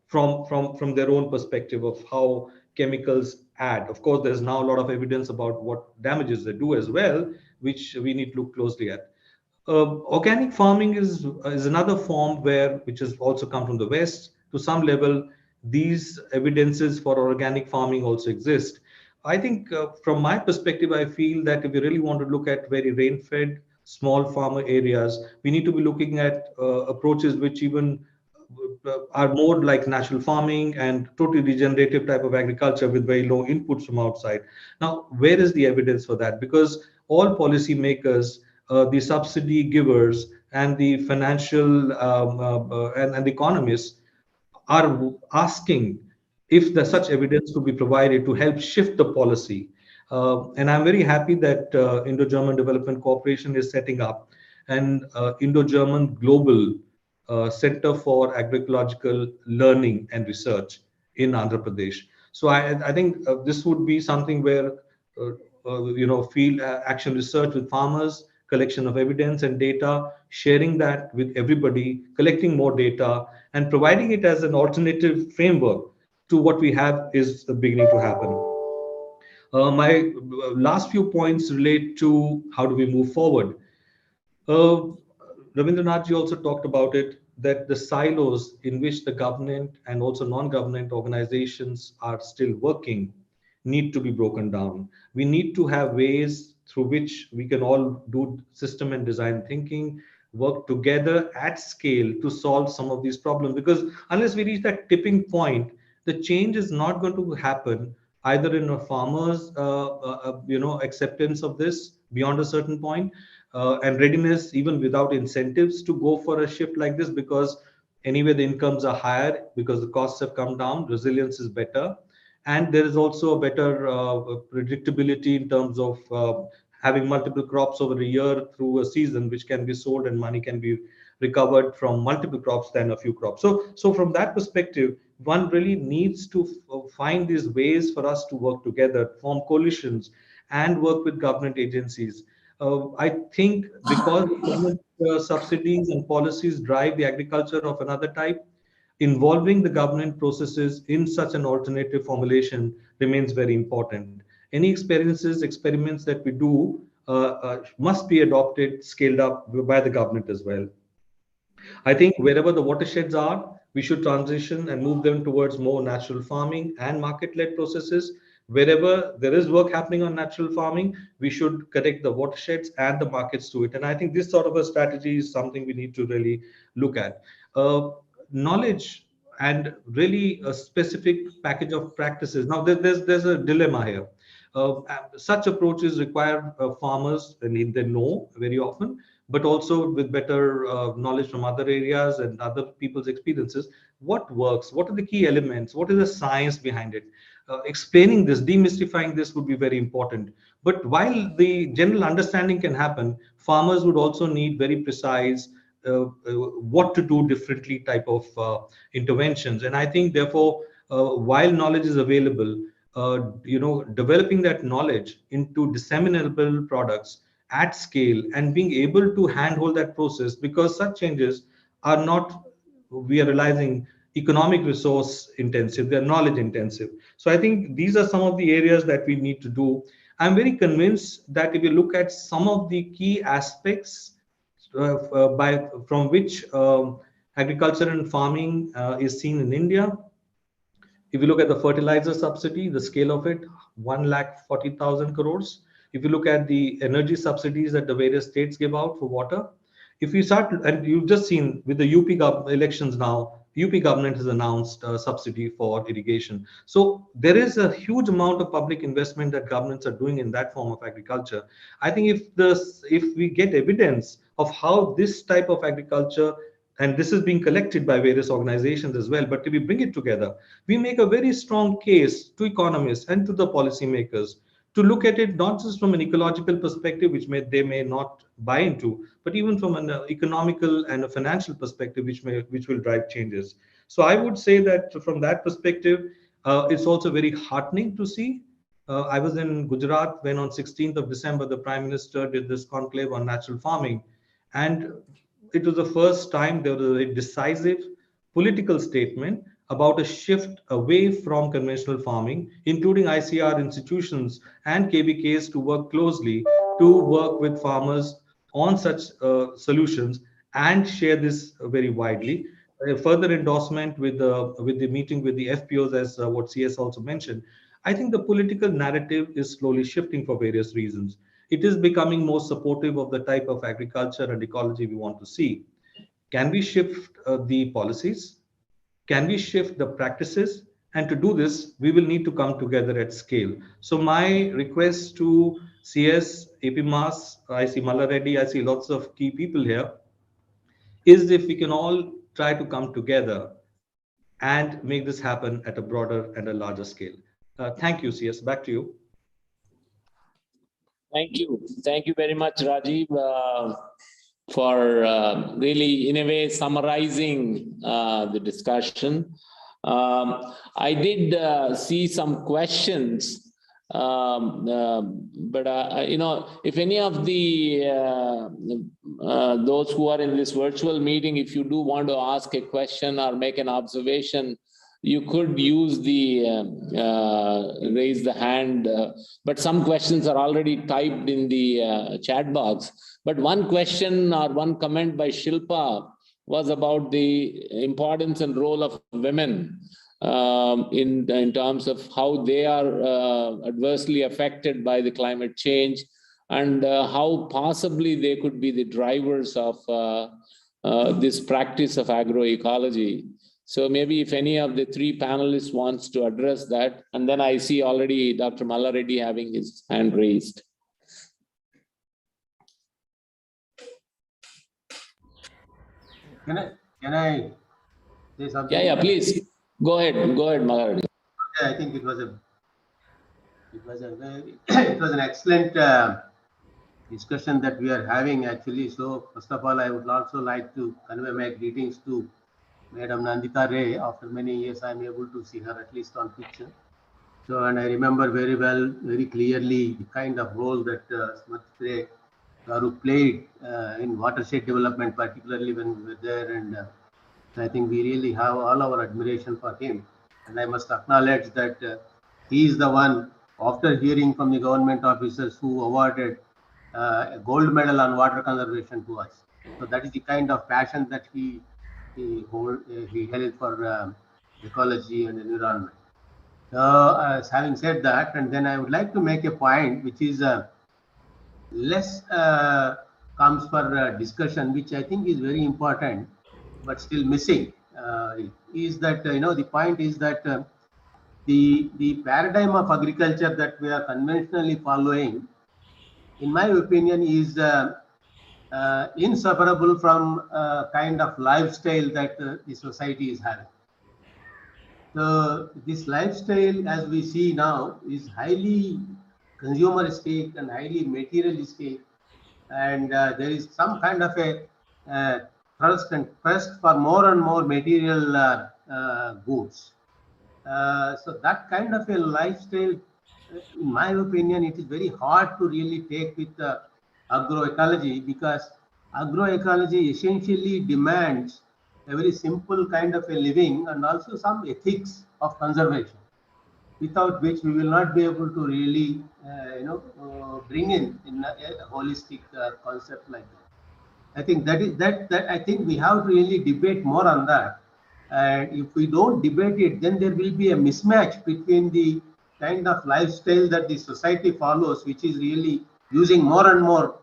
Speaker 9: from their own perspective of how chemicals add. Of course, there's now a lot of evidence about what damages they do as well, which we need to look closely at. Organic farming is another form where which has also come from the West. To some level, these evidences for organic farming also exist. I think, from my perspective, I feel that if we really want to look at very rain-fed small farmer areas, we need to be looking at approaches which even are more like natural farming and totally regenerative type of agriculture with very low inputs from outside. Now, where is the evidence for that? Because all policy makers, the subsidy givers, and the financial and the economists are asking if there's such evidence to be provided to help shift the policy. And I'm very happy that Indo-German Development Corporation is setting up an Indo-German Global Center for Agroecological Learning and Research in Andhra Pradesh. So I think this would be something where field action research with farmers, collection of evidence and data, sharing that with everybody, collecting more data, and providing it as an alternative framework to what we have is beginning to happen. My last few points relate to how do we move forward. Uh, Ravindranath ji also talked about it, that the silos in which the government and also non-government organizations are still working need to be broken down. We need to have ways through which we can all do system and design thinking, work together at scale to solve some of these problems. Because unless we reach that tipping point, the change is not going to happen either in a farmer's acceptance of this beyond a certain point, and readiness even without incentives to go for a shift like this, because anyway the incomes are higher because the costs have come down, resilience is better, and there is also a better predictability in terms of having multiple crops over a year through a season, which can be sold and money can be recovered from multiple crops than a few crops. So from that perspective, one really needs to find these ways for us to work together, form coalitions, and work with government agencies. I think because government subsidies and policies drive the agriculture of another type, involving the government processes in such an alternative formulation remains very important. Any experiments that we do must be adopted, scaled up by the government as well. I think wherever the watersheds are, we should transition and move them towards more natural farming and market-led processes. Wherever there is work happening on natural farming, we should connect the watersheds and the markets to it. And I think this sort of a strategy is something we need to really look at. Knowledge and really a specific package of practices. Now, there's a dilemma here. Such approaches require farmers, and they know very often, but also with better knowledge from other areas and other people's experiences. What works? What are the key elements? What is the science behind it? Explaining this, demystifying this would be very important. But while the general understanding can happen, farmers would also need very precise what to do differently type of interventions. And I think therefore, while knowledge is available, developing that knowledge into disseminable products at scale and being able to handhold that process, because such changes are not, we are realizing, economic resource intensive, they're knowledge intensive. So I think these are some of the areas that we need to do. I'm very convinced that if you look at some of the key aspects from which agriculture and farming is seen in India, if you look at the fertilizer subsidy, the scale of it, 1,40,000 crores. If you look at the energy subsidies that the various states give out for water, if you start, and you've just seen with the elections now, UP government has announced a subsidy for irrigation. So there is a huge amount of public investment that governments are doing in that form of agriculture. I think if we get evidence of how this type of agriculture, and this is being collected by various organizations as well, but if we bring it together, we make a very strong case to economists and to the policymakers to look at it not just from an ecological perspective, which they may not buy into, but even from an economical and a financial perspective, which will drive changes. So I would say that from that perspective, it's also very heartening to see. I was in Gujarat when on 16th of December, the Prime Minister did this conclave on natural farming. And it was the first time there was a decisive political statement about a shift away from conventional farming, including ICR institutions and KBKs to work closely to work with farmers on such solutions and share this very widely. A further endorsement with the meeting with the FPOs, as what CS also mentioned. I think the political narrative is slowly shifting for various reasons. It is becoming more supportive of the type of agriculture and ecology we want to see. Can we shift the policies? Can we shift the practices? And to do this, we will need to come together at scale. So my request to CS, AP Mas, I see Malla Reddy, I see lots of key people here, is if we can all try to come together and make this happen at a broader and a larger scale. Thank you, CS. Back to you.
Speaker 1: Thank you. Thank you very much, Rajiv, for really, in a way, summarizing the discussion. I did see some questions, but if any of the those who are in this virtual meeting, if you do want to ask a question or make an observation, you could use the raise the hand, but some questions are already typed in the chat box. But one question or one comment by Shilpa was about the importance and role of women in terms of how they are adversely affected by the climate change, and how possibly they could be the drivers of this practice of agroecology. So maybe if any of the three panelists wants to address that, and then I see already Dr. Malla Reddy having his hand raised.
Speaker 7: Can I say something?
Speaker 1: Yeah, please go ahead, Malla Reddy.
Speaker 7: I think it was an excellent discussion that we are having actually. So first of all, I would also like to convey my greetings to Madam Nandita Ray. After many years, I'm able to see her at least on picture. So, and I remember very well, very clearly the kind of role that Smarajit Ray Garu played in watershed development, particularly when we were there. And I think we really have all our admiration for him. And I must acknowledge that he is the one, after hearing from the government officers, who awarded a gold medal on water conservation to us. So that is the kind of passion that he held for ecology and environment. So having said that, and then I would like to make a point which is less comes for discussion, which I think is very important, but still missing, is that, the point is that the paradigm of agriculture that we are conventionally following, in my opinion, is inseparable from kind of lifestyle that the society is having. So this lifestyle, as we see now, is highly consumeristic and highly materialistic, and there is some kind of a thirst and quest for more and more material goods. So that kind of a lifestyle, in my opinion, it is very hard to really take with agroecology, because agroecology essentially demands a very simple kind of a living and also some ethics of conservation, without which we will not be able to really, bring in a holistic concept like that. I think that I think we have to really debate more on that. And if we don't debate it, then there will be a mismatch between the kind of lifestyle that the society follows, which is really using more and more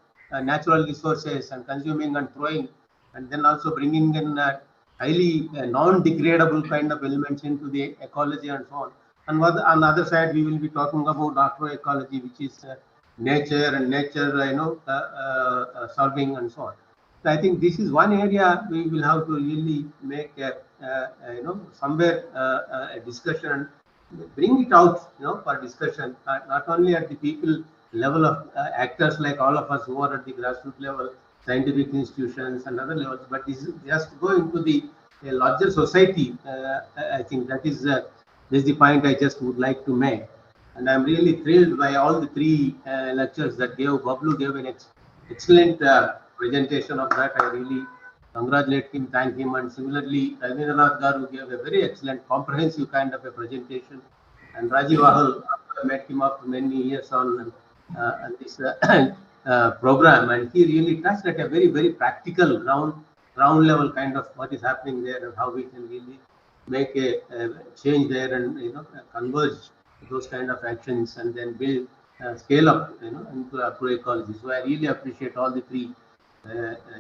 Speaker 7: natural resources and consuming and throwing, and then also bringing in highly non-degradable kind of elements into the ecology and so on. And on the other side, we will be talking about agroecology, which is nature and nature, solving and so on. So I think this is one area we will have to really make somewhere a discussion, bring it out, for discussion, not only at the people level of actors like all of us who are at the grassroots level, scientific institutions and other levels, but this is just go into the larger society. I think that is the point I just would like to make. And I'm really thrilled by all the three lectures that Bablu gave an excellent presentation of that. I really congratulate him, thank him, and similarly, Ravindranath Garu gave a very excellent, comprehensive kind of a presentation. And Rajiv Ahal, I met him after many years on this program, and he really touched at a very, very practical ground level kind of what is happening there and how we can really make a change there and converge those kind of actions and then build scale up into agroecology. So I really appreciate all the three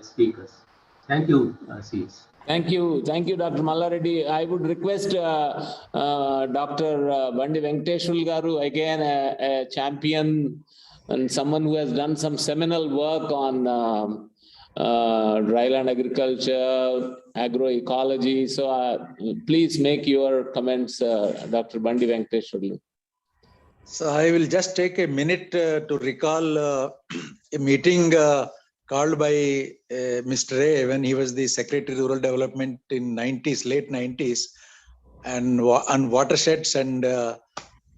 Speaker 7: speakers. Thank you, CS.
Speaker 1: Thank you, Dr. Mallareddy. I would request Dr. Bandi Venkateshwar Garu, again a champion and someone who has done some seminal work on dryland agriculture, agroecology. So please make your comments, Dr. Bandi Venkateshwar.
Speaker 8: So I will just take a minute to recall a meeting called by Mr. Ray when he was the Secretary Rural Development in late 90s, and on watersheds and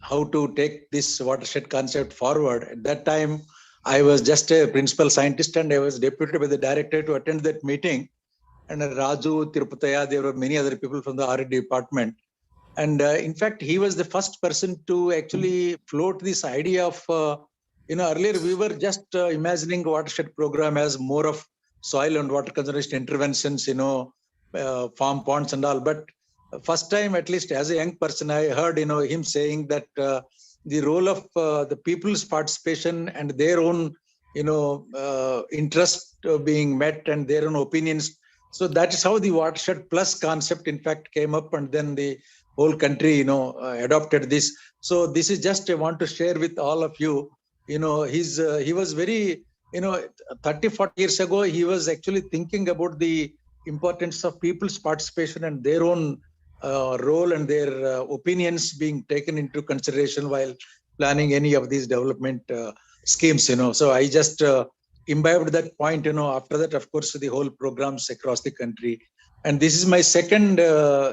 Speaker 8: how to take this watershed concept forward. At that time, I was just a principal scientist and I was deputed by the director to attend that meeting. And Raju, Tirupataya, there were many other people from the R&D department. And in fact, he was the first person to actually float this idea of, earlier we were just imagining watershed program as more of soil and water conservation interventions, farm ponds and all. But first time, at least as a young person, I heard, him saying that the role of the people's participation and their own, interest being met and their own opinions. So that is how the watershed plus concept, in fact, came up, and then the whole country, adopted this. So this is just I want to share with all of you. He was very, 30, 40 years ago, he was actually thinking about the importance of people's participation and their own role and their opinions being taken into consideration while planning any of these development schemes. So I just imbibed that point. After that, of course, the whole programs across the country. And this is my second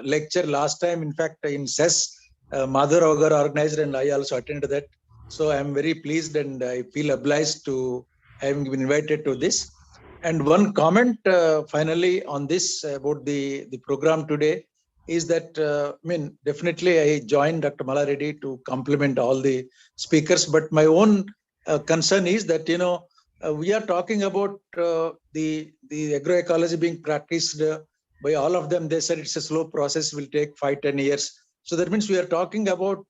Speaker 8: lecture. Last time, in fact, in SES, Madhur Agar organized, and I also attended that. So I'm very pleased and I feel obliged to having been invited to this. And one comment finally on this about the program today is that, definitely I joined Dr. Mallareddy to complement all the speakers. But my own concern is that, we are talking about the agroecology being practiced by all of them. They said it's a slow process, will take 5-10 years. So that means we are talking about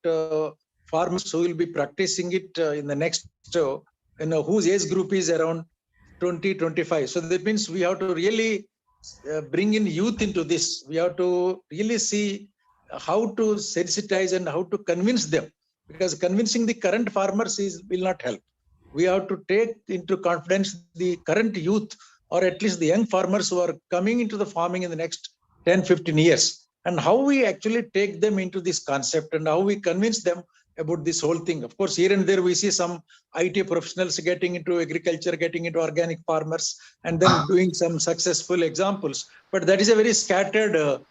Speaker 8: farmers who will be practicing it in the next, whose age group is around 20-25. So that means we have to really bring in youth into this. We have to really see how to sensitize and how to convince them, because convincing the current farmers will not help. We have to take into confidence the current youth, or at least the young farmers who are coming into the farming in the next 10-15 years, and how we actually take them into this concept and how we convince them about this whole thing. Of course, here and there we see some IT professionals getting into agriculture, getting into organic farmers, and then doing some successful examples. But that is a very scattered,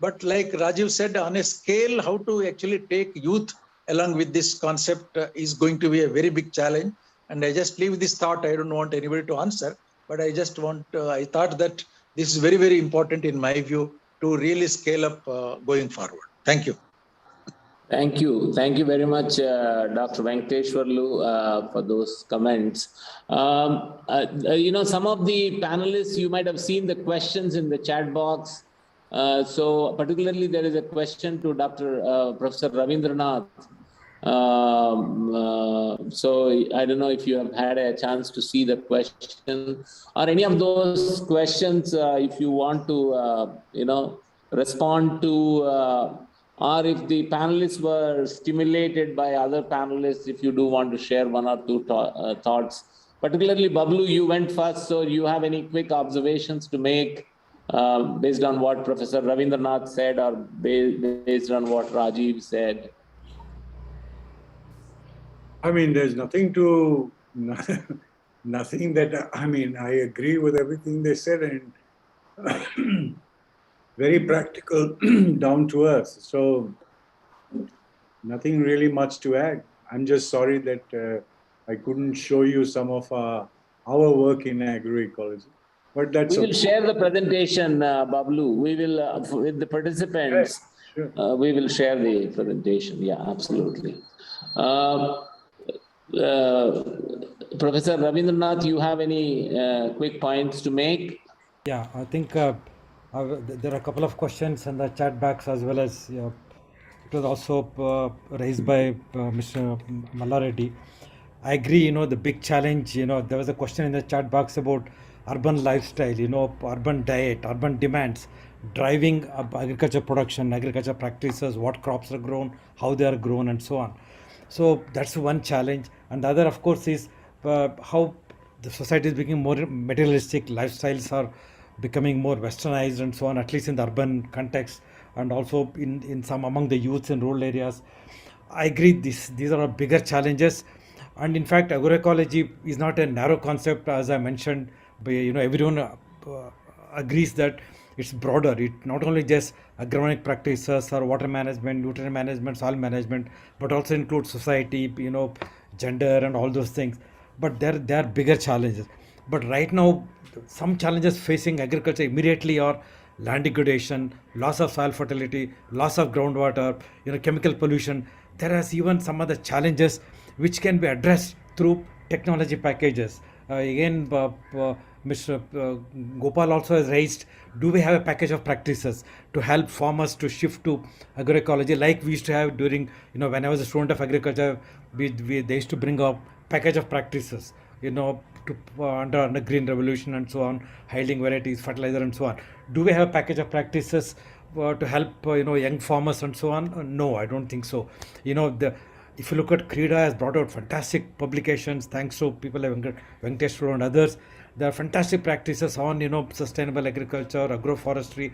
Speaker 8: But like Rajiv said, on a scale, how to actually take youth along with this concept is going to be a very big challenge. And I just leave this thought. I don't want anybody to answer, but I just want, I thought that this is very, very important in my view to really scale up going forward. Thank you.
Speaker 1: Thank you. Thank you very much, Dr. Venkateshwarlu, for those comments. Some of the panelists, you might have seen the questions in the chat box. So particularly there is a question to Professor Ravindranath. So I don't know if you have had a chance to see the question or any of those questions, if you want to, respond to, or if the panelists were stimulated by other panelists, if you do want to share one or two thoughts. Particularly, Bablu, you went first, so you have any quick observations to make based on what Professor Ravindranath said or based on what Rajiv said?
Speaker 3: I mean, there's nothing that, I agree with everything they said and very practical, down to earth. So nothing really much to add. I'm just sorry that I couldn't show you some of our work in agroecology. But that's
Speaker 1: we will share the presentation, Bablu. We will, with the participants,
Speaker 3: sure.
Speaker 1: We will share the presentation. Yeah, absolutely. Professor Ravindranath, you have any quick points to make?
Speaker 4: Yeah, I think there are a couple of questions in the chat box as well as it was also raised by Mr. Mallareddy. I agree, the big challenge, there was a question in the chat box about urban lifestyle, urban diet, urban demands, driving up agriculture production, agriculture practices, what crops are grown, how they are grown, and so on. So that's one challenge. And the other, of course, is how the society is becoming more materialistic, lifestyles are becoming more westernized and so on, at least in the urban context, and also in some among the youths in rural areas. I agree, these are bigger challenges. And in fact, agroecology is not a narrow concept, as I mentioned. But, everyone agrees that it's broader. It not only just agronomic practices or water management, nutrient management, soil management, but also includes society, gender and all those things. But there are bigger challenges. But right now, some challenges facing agriculture immediately are land degradation, loss of soil fertility, loss of groundwater, chemical pollution. There is even some other challenges which can be addressed through technology packages. Again, Mr. Gopal also has raised, do we have a package of practices to help farmers to shift to agroecology like we used to have during, when I was a student of agriculture, they used to bring up package of practices, to under green revolution and so on, hiding varieties, fertilizer and so on. Do we have a package of practices to help, young farmers and so on? No, I don't think so. If you look at CREDA has brought out fantastic publications, thanks to people like Venkateshwar and others. There are fantastic practices on, sustainable agriculture, agroforestry,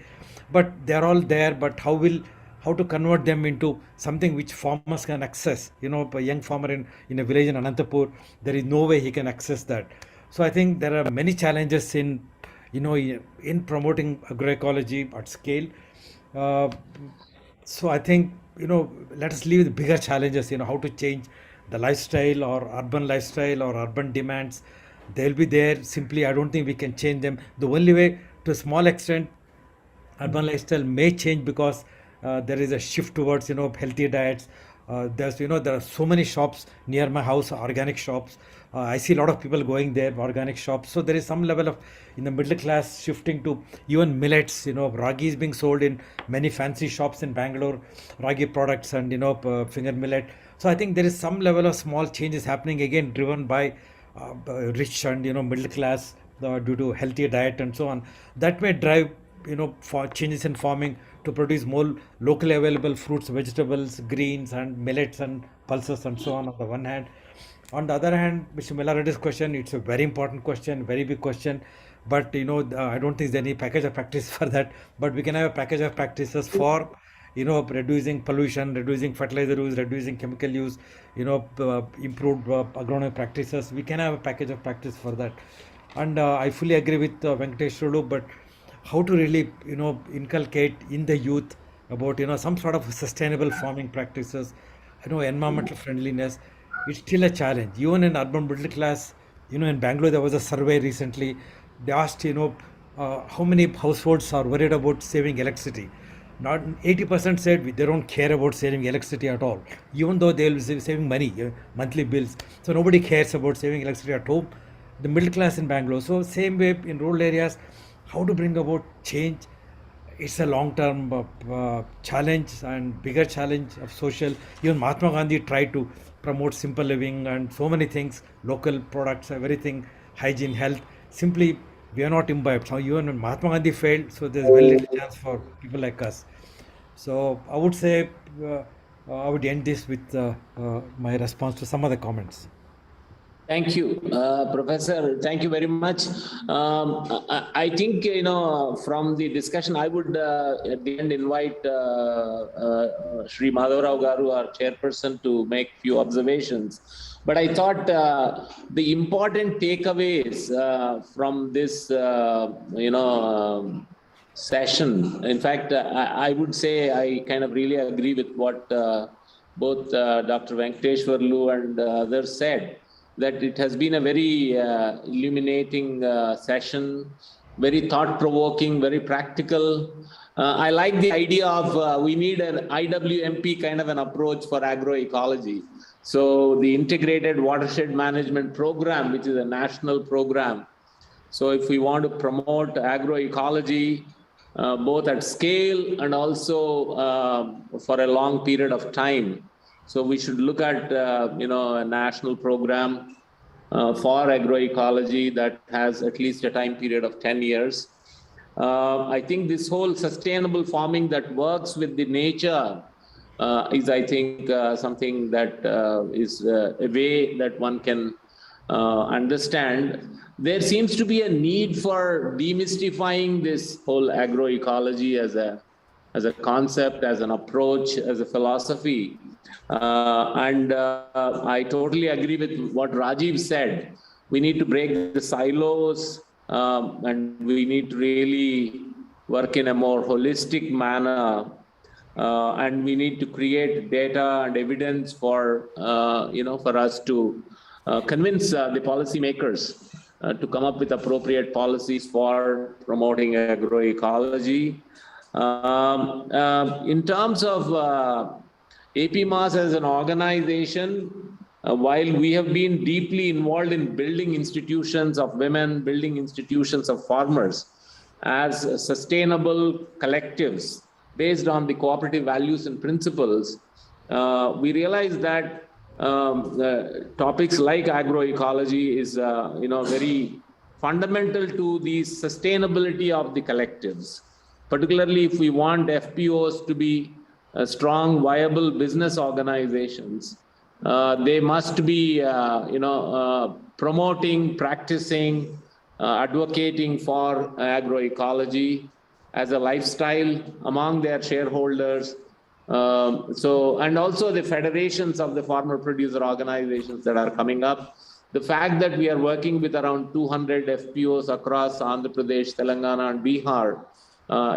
Speaker 4: but they're all there. But how to convert them into something which farmers can access? A young farmer in a village in Anantapur, there is no way he can access that. So I think there are many challenges in promoting agroecology at scale. So I think, let us leave the bigger challenges, how to change the lifestyle or urban demands. They'll be there. Simply, I don't think we can change them. The only way, to a small extent, urban lifestyle may change because there is a shift towards, healthy diets. There are so many shops near my house, organic shops. I see a lot of people going there, organic shops. So there is some level of, in the middle class, shifting to even millets. Ragi is being sold in many fancy shops in Bangalore, ragi products and, finger millet. So I think there is some level of small changes happening, again driven by rich and, middle class, due to healthier diet and so on. That may drive, for changes in farming to produce more locally available fruits, vegetables, greens and millets and pulses and so on the one hand. On the other hand, Mr. Millareddy's question, it's a very important question, very big question. But I don't think there's any package of practice for that. But we can have a package of practices for reducing pollution, reducing fertilizer use, reducing chemical use, improved agronomic practices. We can have a package of practice for that. And I fully agree with Venkatesh Rulu, but how to really, inculcate in the youth about, some sort of sustainable farming practices, environmental friendliness, it's still a challenge. Even in urban middle class, in Bangalore, there was a survey recently. They asked, how many households are worried about saving electricity. Not 80% said they don't care about saving electricity at all, even though they'll be saving money, monthly bills. So nobody cares about saving electricity at home. The middle class in Bangalore. So same way in rural areas, how to bring about change. It's a long-term challenge and bigger challenge of social. Even Mahatma Gandhi tried to promote simple living and so many things, local products, everything, hygiene, health. Simply, we are not imbibed. So even when Mahatma Gandhi failed, so there's very little chance for people like us. So I would say I would end this with my response to some of the comments.
Speaker 1: Thank you, Professor. Thank you very much. I think, from the discussion, I would at the end invite Sri Madhavrao Garu, our chairperson, to make few observations. But I thought the important takeaways from this, session, in fact, I would say I kind of really agree with what both Dr. Venkateshwarlu and others said, that it has been a very illuminating session, very thought-provoking, very practical. I like the idea of we need an IWMP kind of an approach for agroecology. So the Integrated Watershed Management Program, which is a national program. So if we want to promote agroecology, both at scale and also for a long period of time, so we should look at, a national program for agroecology that has at least a time period of 10 years. I think this whole sustainable farming that works with the nature is, I think, something that is a way that one can understand. There seems to be a need for demystifying this whole agroecology as a concept, as an approach, as a philosophy. And I totally agree with what Rajiv said. We need to break the silos, and we need to really work in a more holistic manner. And we need to create data and evidence for, for us to convince the policymakers to come up with appropriate policies for promoting agroecology. In terms of APMAS as an organization, while we have been deeply involved in building institutions of women, building institutions of farmers as sustainable collectives based on the cooperative values and principles, we realize that topics like agroecology is, very fundamental to the sustainability of the collectives, particularly if we want FPOs to be strong, viable business organizations. They must be, promoting, practicing, advocating for agroecology as a lifestyle among their shareholders. And also the federations of the farmer producer organizations that are coming up. The fact that we are working with around 200 FPOs across Andhra Pradesh, Telangana, and Bihar,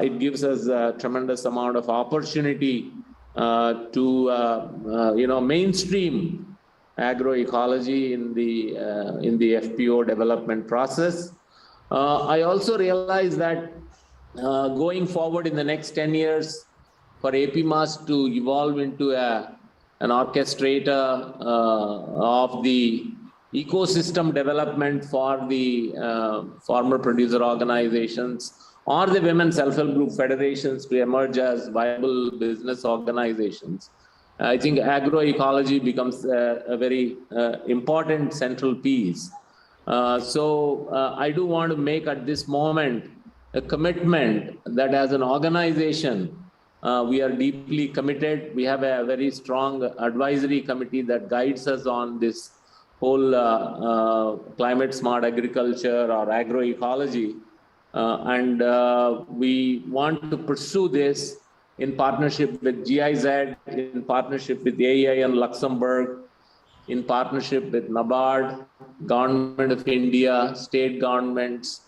Speaker 1: it gives us a tremendous amount of opportunity to mainstream agroecology in the FPO development process. I also realize that going forward in the next 10 years, for APMAS to evolve into an orchestrator of the ecosystem development for the farmer producer organizations or the women self-help group federations to emerge as viable business organizations, I think agroecology becomes a very important central piece. So I do want to make at this moment a commitment that as an organization, we are deeply committed. We have a very strong advisory committee that guides us on this whole climate smart agriculture or agroecology. And we want to pursue this in partnership with GIZ, in partnership with AEI and Luxembourg, in partnership with NABARD, Government of India, state governments,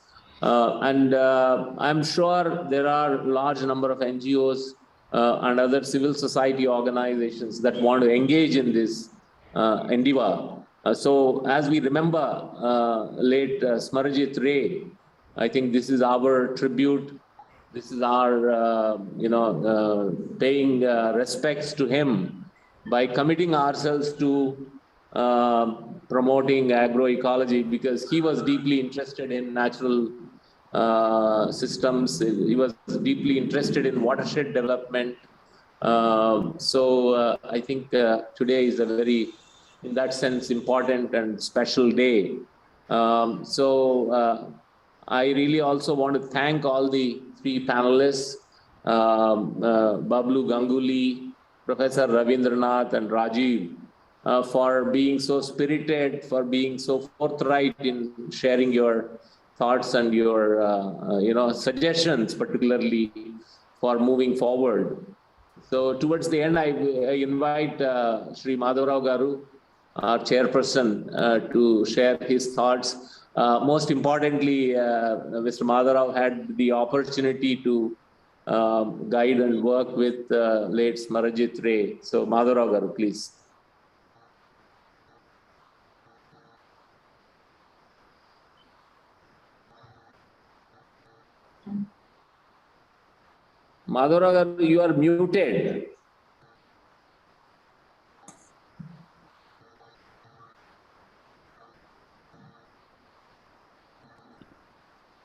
Speaker 1: and I'm sure there are large number of NGOs and other civil society organizations that want to engage in this endeavor. So as we remember late Smarajit Ray, I think this is our tribute. This is our, paying respects to him by committing ourselves to promoting agroecology, because he was deeply interested in natural systems. He was deeply interested in watershed development. So I think today is a very, in that sense, important and special day. I really also want to thank all the three panelists, Bablu Ganguly, Professor Ravindranath, and Rajiv, for being so spirited, for being so forthright in sharing your thoughts and your suggestions, particularly for moving forward. So towards the end, I invite Sri Madhavrao Garu, our chairperson, to share his thoughts. Most importantly, Mr. Madhavrao had the opportunity to guide and work with late Smarajit Ray. So Madhavrao Garu, please. Madhavrao Garu, you are muted.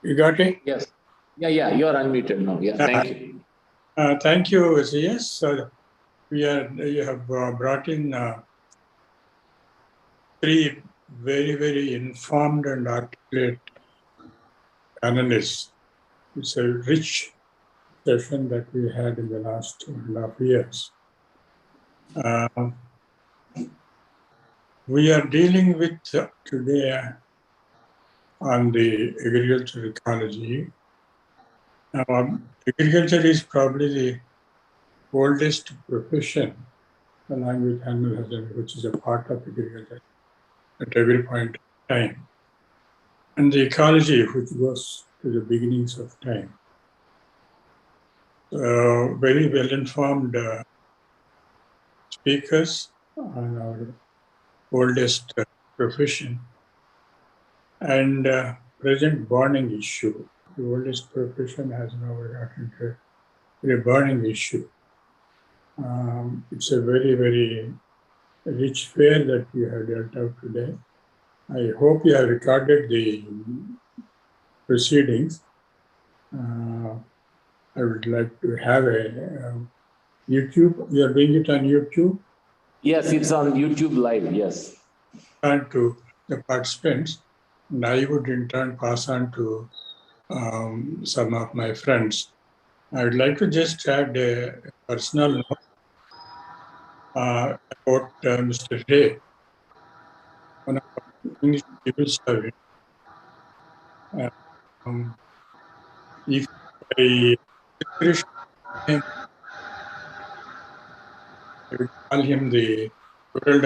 Speaker 10: You got it?
Speaker 1: Yes. Yeah, you are unmuted now. Yeah, thank you.
Speaker 10: Thank you, CS. You have brought in three very, very informed and articulate analysts. It's a rich session that we had in the last 2.5 years. We are dealing with today on the agricultural ecology. Agriculture is probably the oldest profession along with animal husbandry, which is a part of agriculture at every point in time. And the ecology, which goes to the beginnings of time. Very well-informed speakers on our oldest profession and present burning issue. The oldest profession has now gotten to a burning issue. It's a very, very rich fare that we have dealt out today. I hope you have recorded the proceedings. I would like to have a YouTube. You are doing it on YouTube?
Speaker 1: Yes, it's on YouTube Live, yes.
Speaker 10: And to the participants, and I would in turn pass on to some of my friends. I would like to just add a personal note about Mr. Ray, one of our English civil servants. If I express him, I would call him the world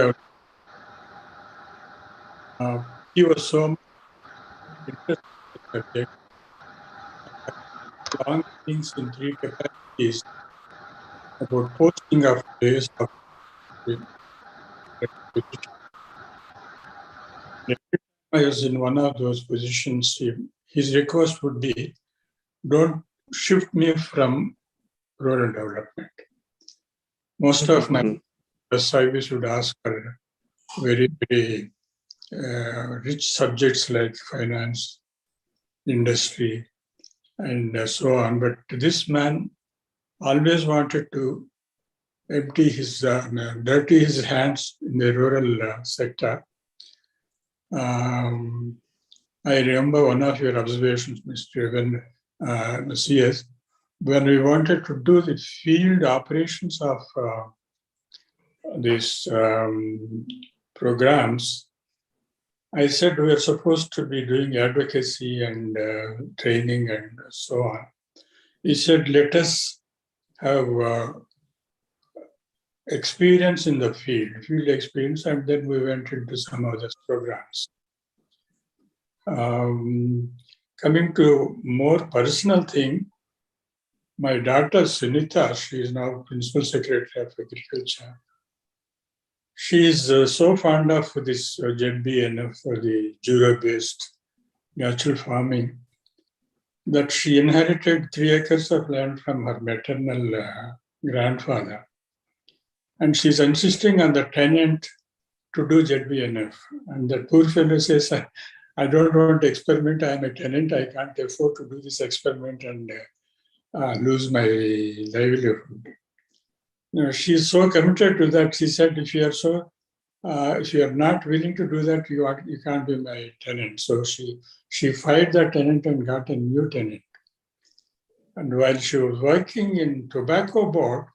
Speaker 10: of. He was so interested in the subject. Long things in three capacities about posting of days of the position. Every time I was in one of those positions, his request would be, don't shift me from rural development. Most of my service would ask for very, very rich subjects like finance, industry, and so on. But this man always wanted to empty his, dirty his hands in the rural sector. I remember one of your observations, Mr. Evan, CS, when we wanted to do the field operations of these programs, I said we are supposed to be doing advocacy and training and so on. He said, let us have experience in the field experience, and then we went into some other programs. Coming to more personal thing, my daughter Sunita, she is now Principal Secretary of Agriculture. She is so fond of this ZBNF for the Jura-based natural farming that she inherited 3 acres of land from her maternal grandfather. And she's insisting on the tenant to do ZBNF. And the poor fellow says, I don't want to experiment. I am a tenant. I can't afford to do this experiment and lose my livelihood. She's so committed to that. She said, if you are not willing to do that, you can't be my tenant. So she fired the tenant and got a new tenant. And while she was working in tobacco board,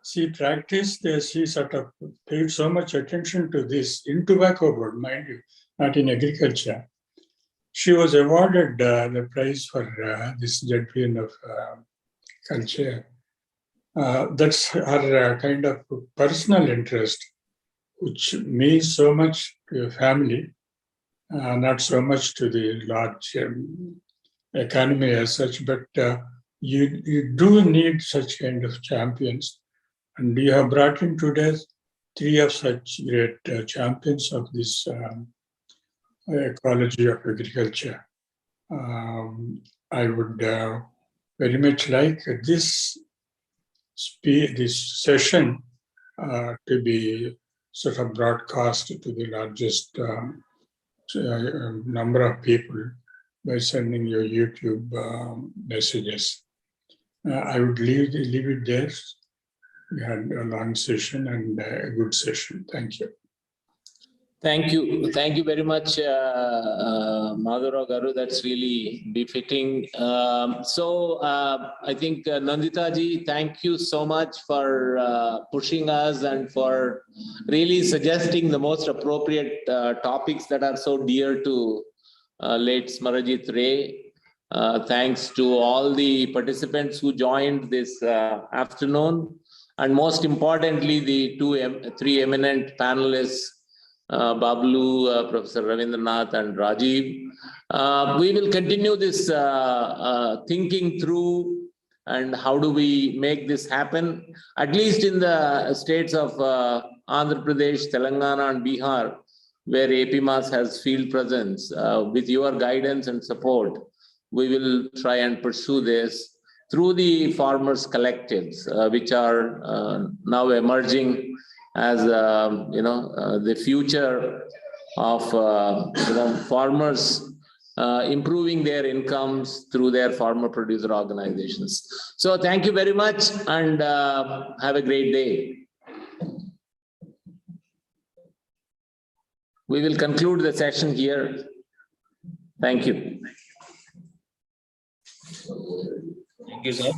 Speaker 10: she practiced, she sort of paid so much attention to this in tobacco board, mind you, not in agriculture. She was awarded the prize for this champion of culture. That's her kind of personal interest, which means so much to a family, not so much to the large economy as such, but you do need such kind of champions. And you have brought in today 3 of such great champions of this ecology of agriculture. I would very much like this session to be sort of broadcast to the largest number of people by sending your YouTube messages. I would leave it there. We had a long session and a good session. Thank you.
Speaker 1: Thank you. Thank you very much, Madhura Garu. That's really befitting. I think Nandita ji, thank you so much for pushing us and for really suggesting the most appropriate topics that are so dear to late Smarajit Ray. Thanks to all the participants who joined this afternoon. And most importantly, the 3 eminent panelists, Bablu, Professor Ravindranath and Rajiv. We will continue this thinking through and how do we make this happen, at least in the states of Andhra Pradesh, Telangana and Bihar, where APMAS has field presence. With your guidance and support, we will try and pursue this through the farmers' collectives, which are now emerging as the future of farmers improving their incomes through their farmer producer organizations. So thank you very much and have a great day. We will conclude the session here. Thank you. Thank you, sir.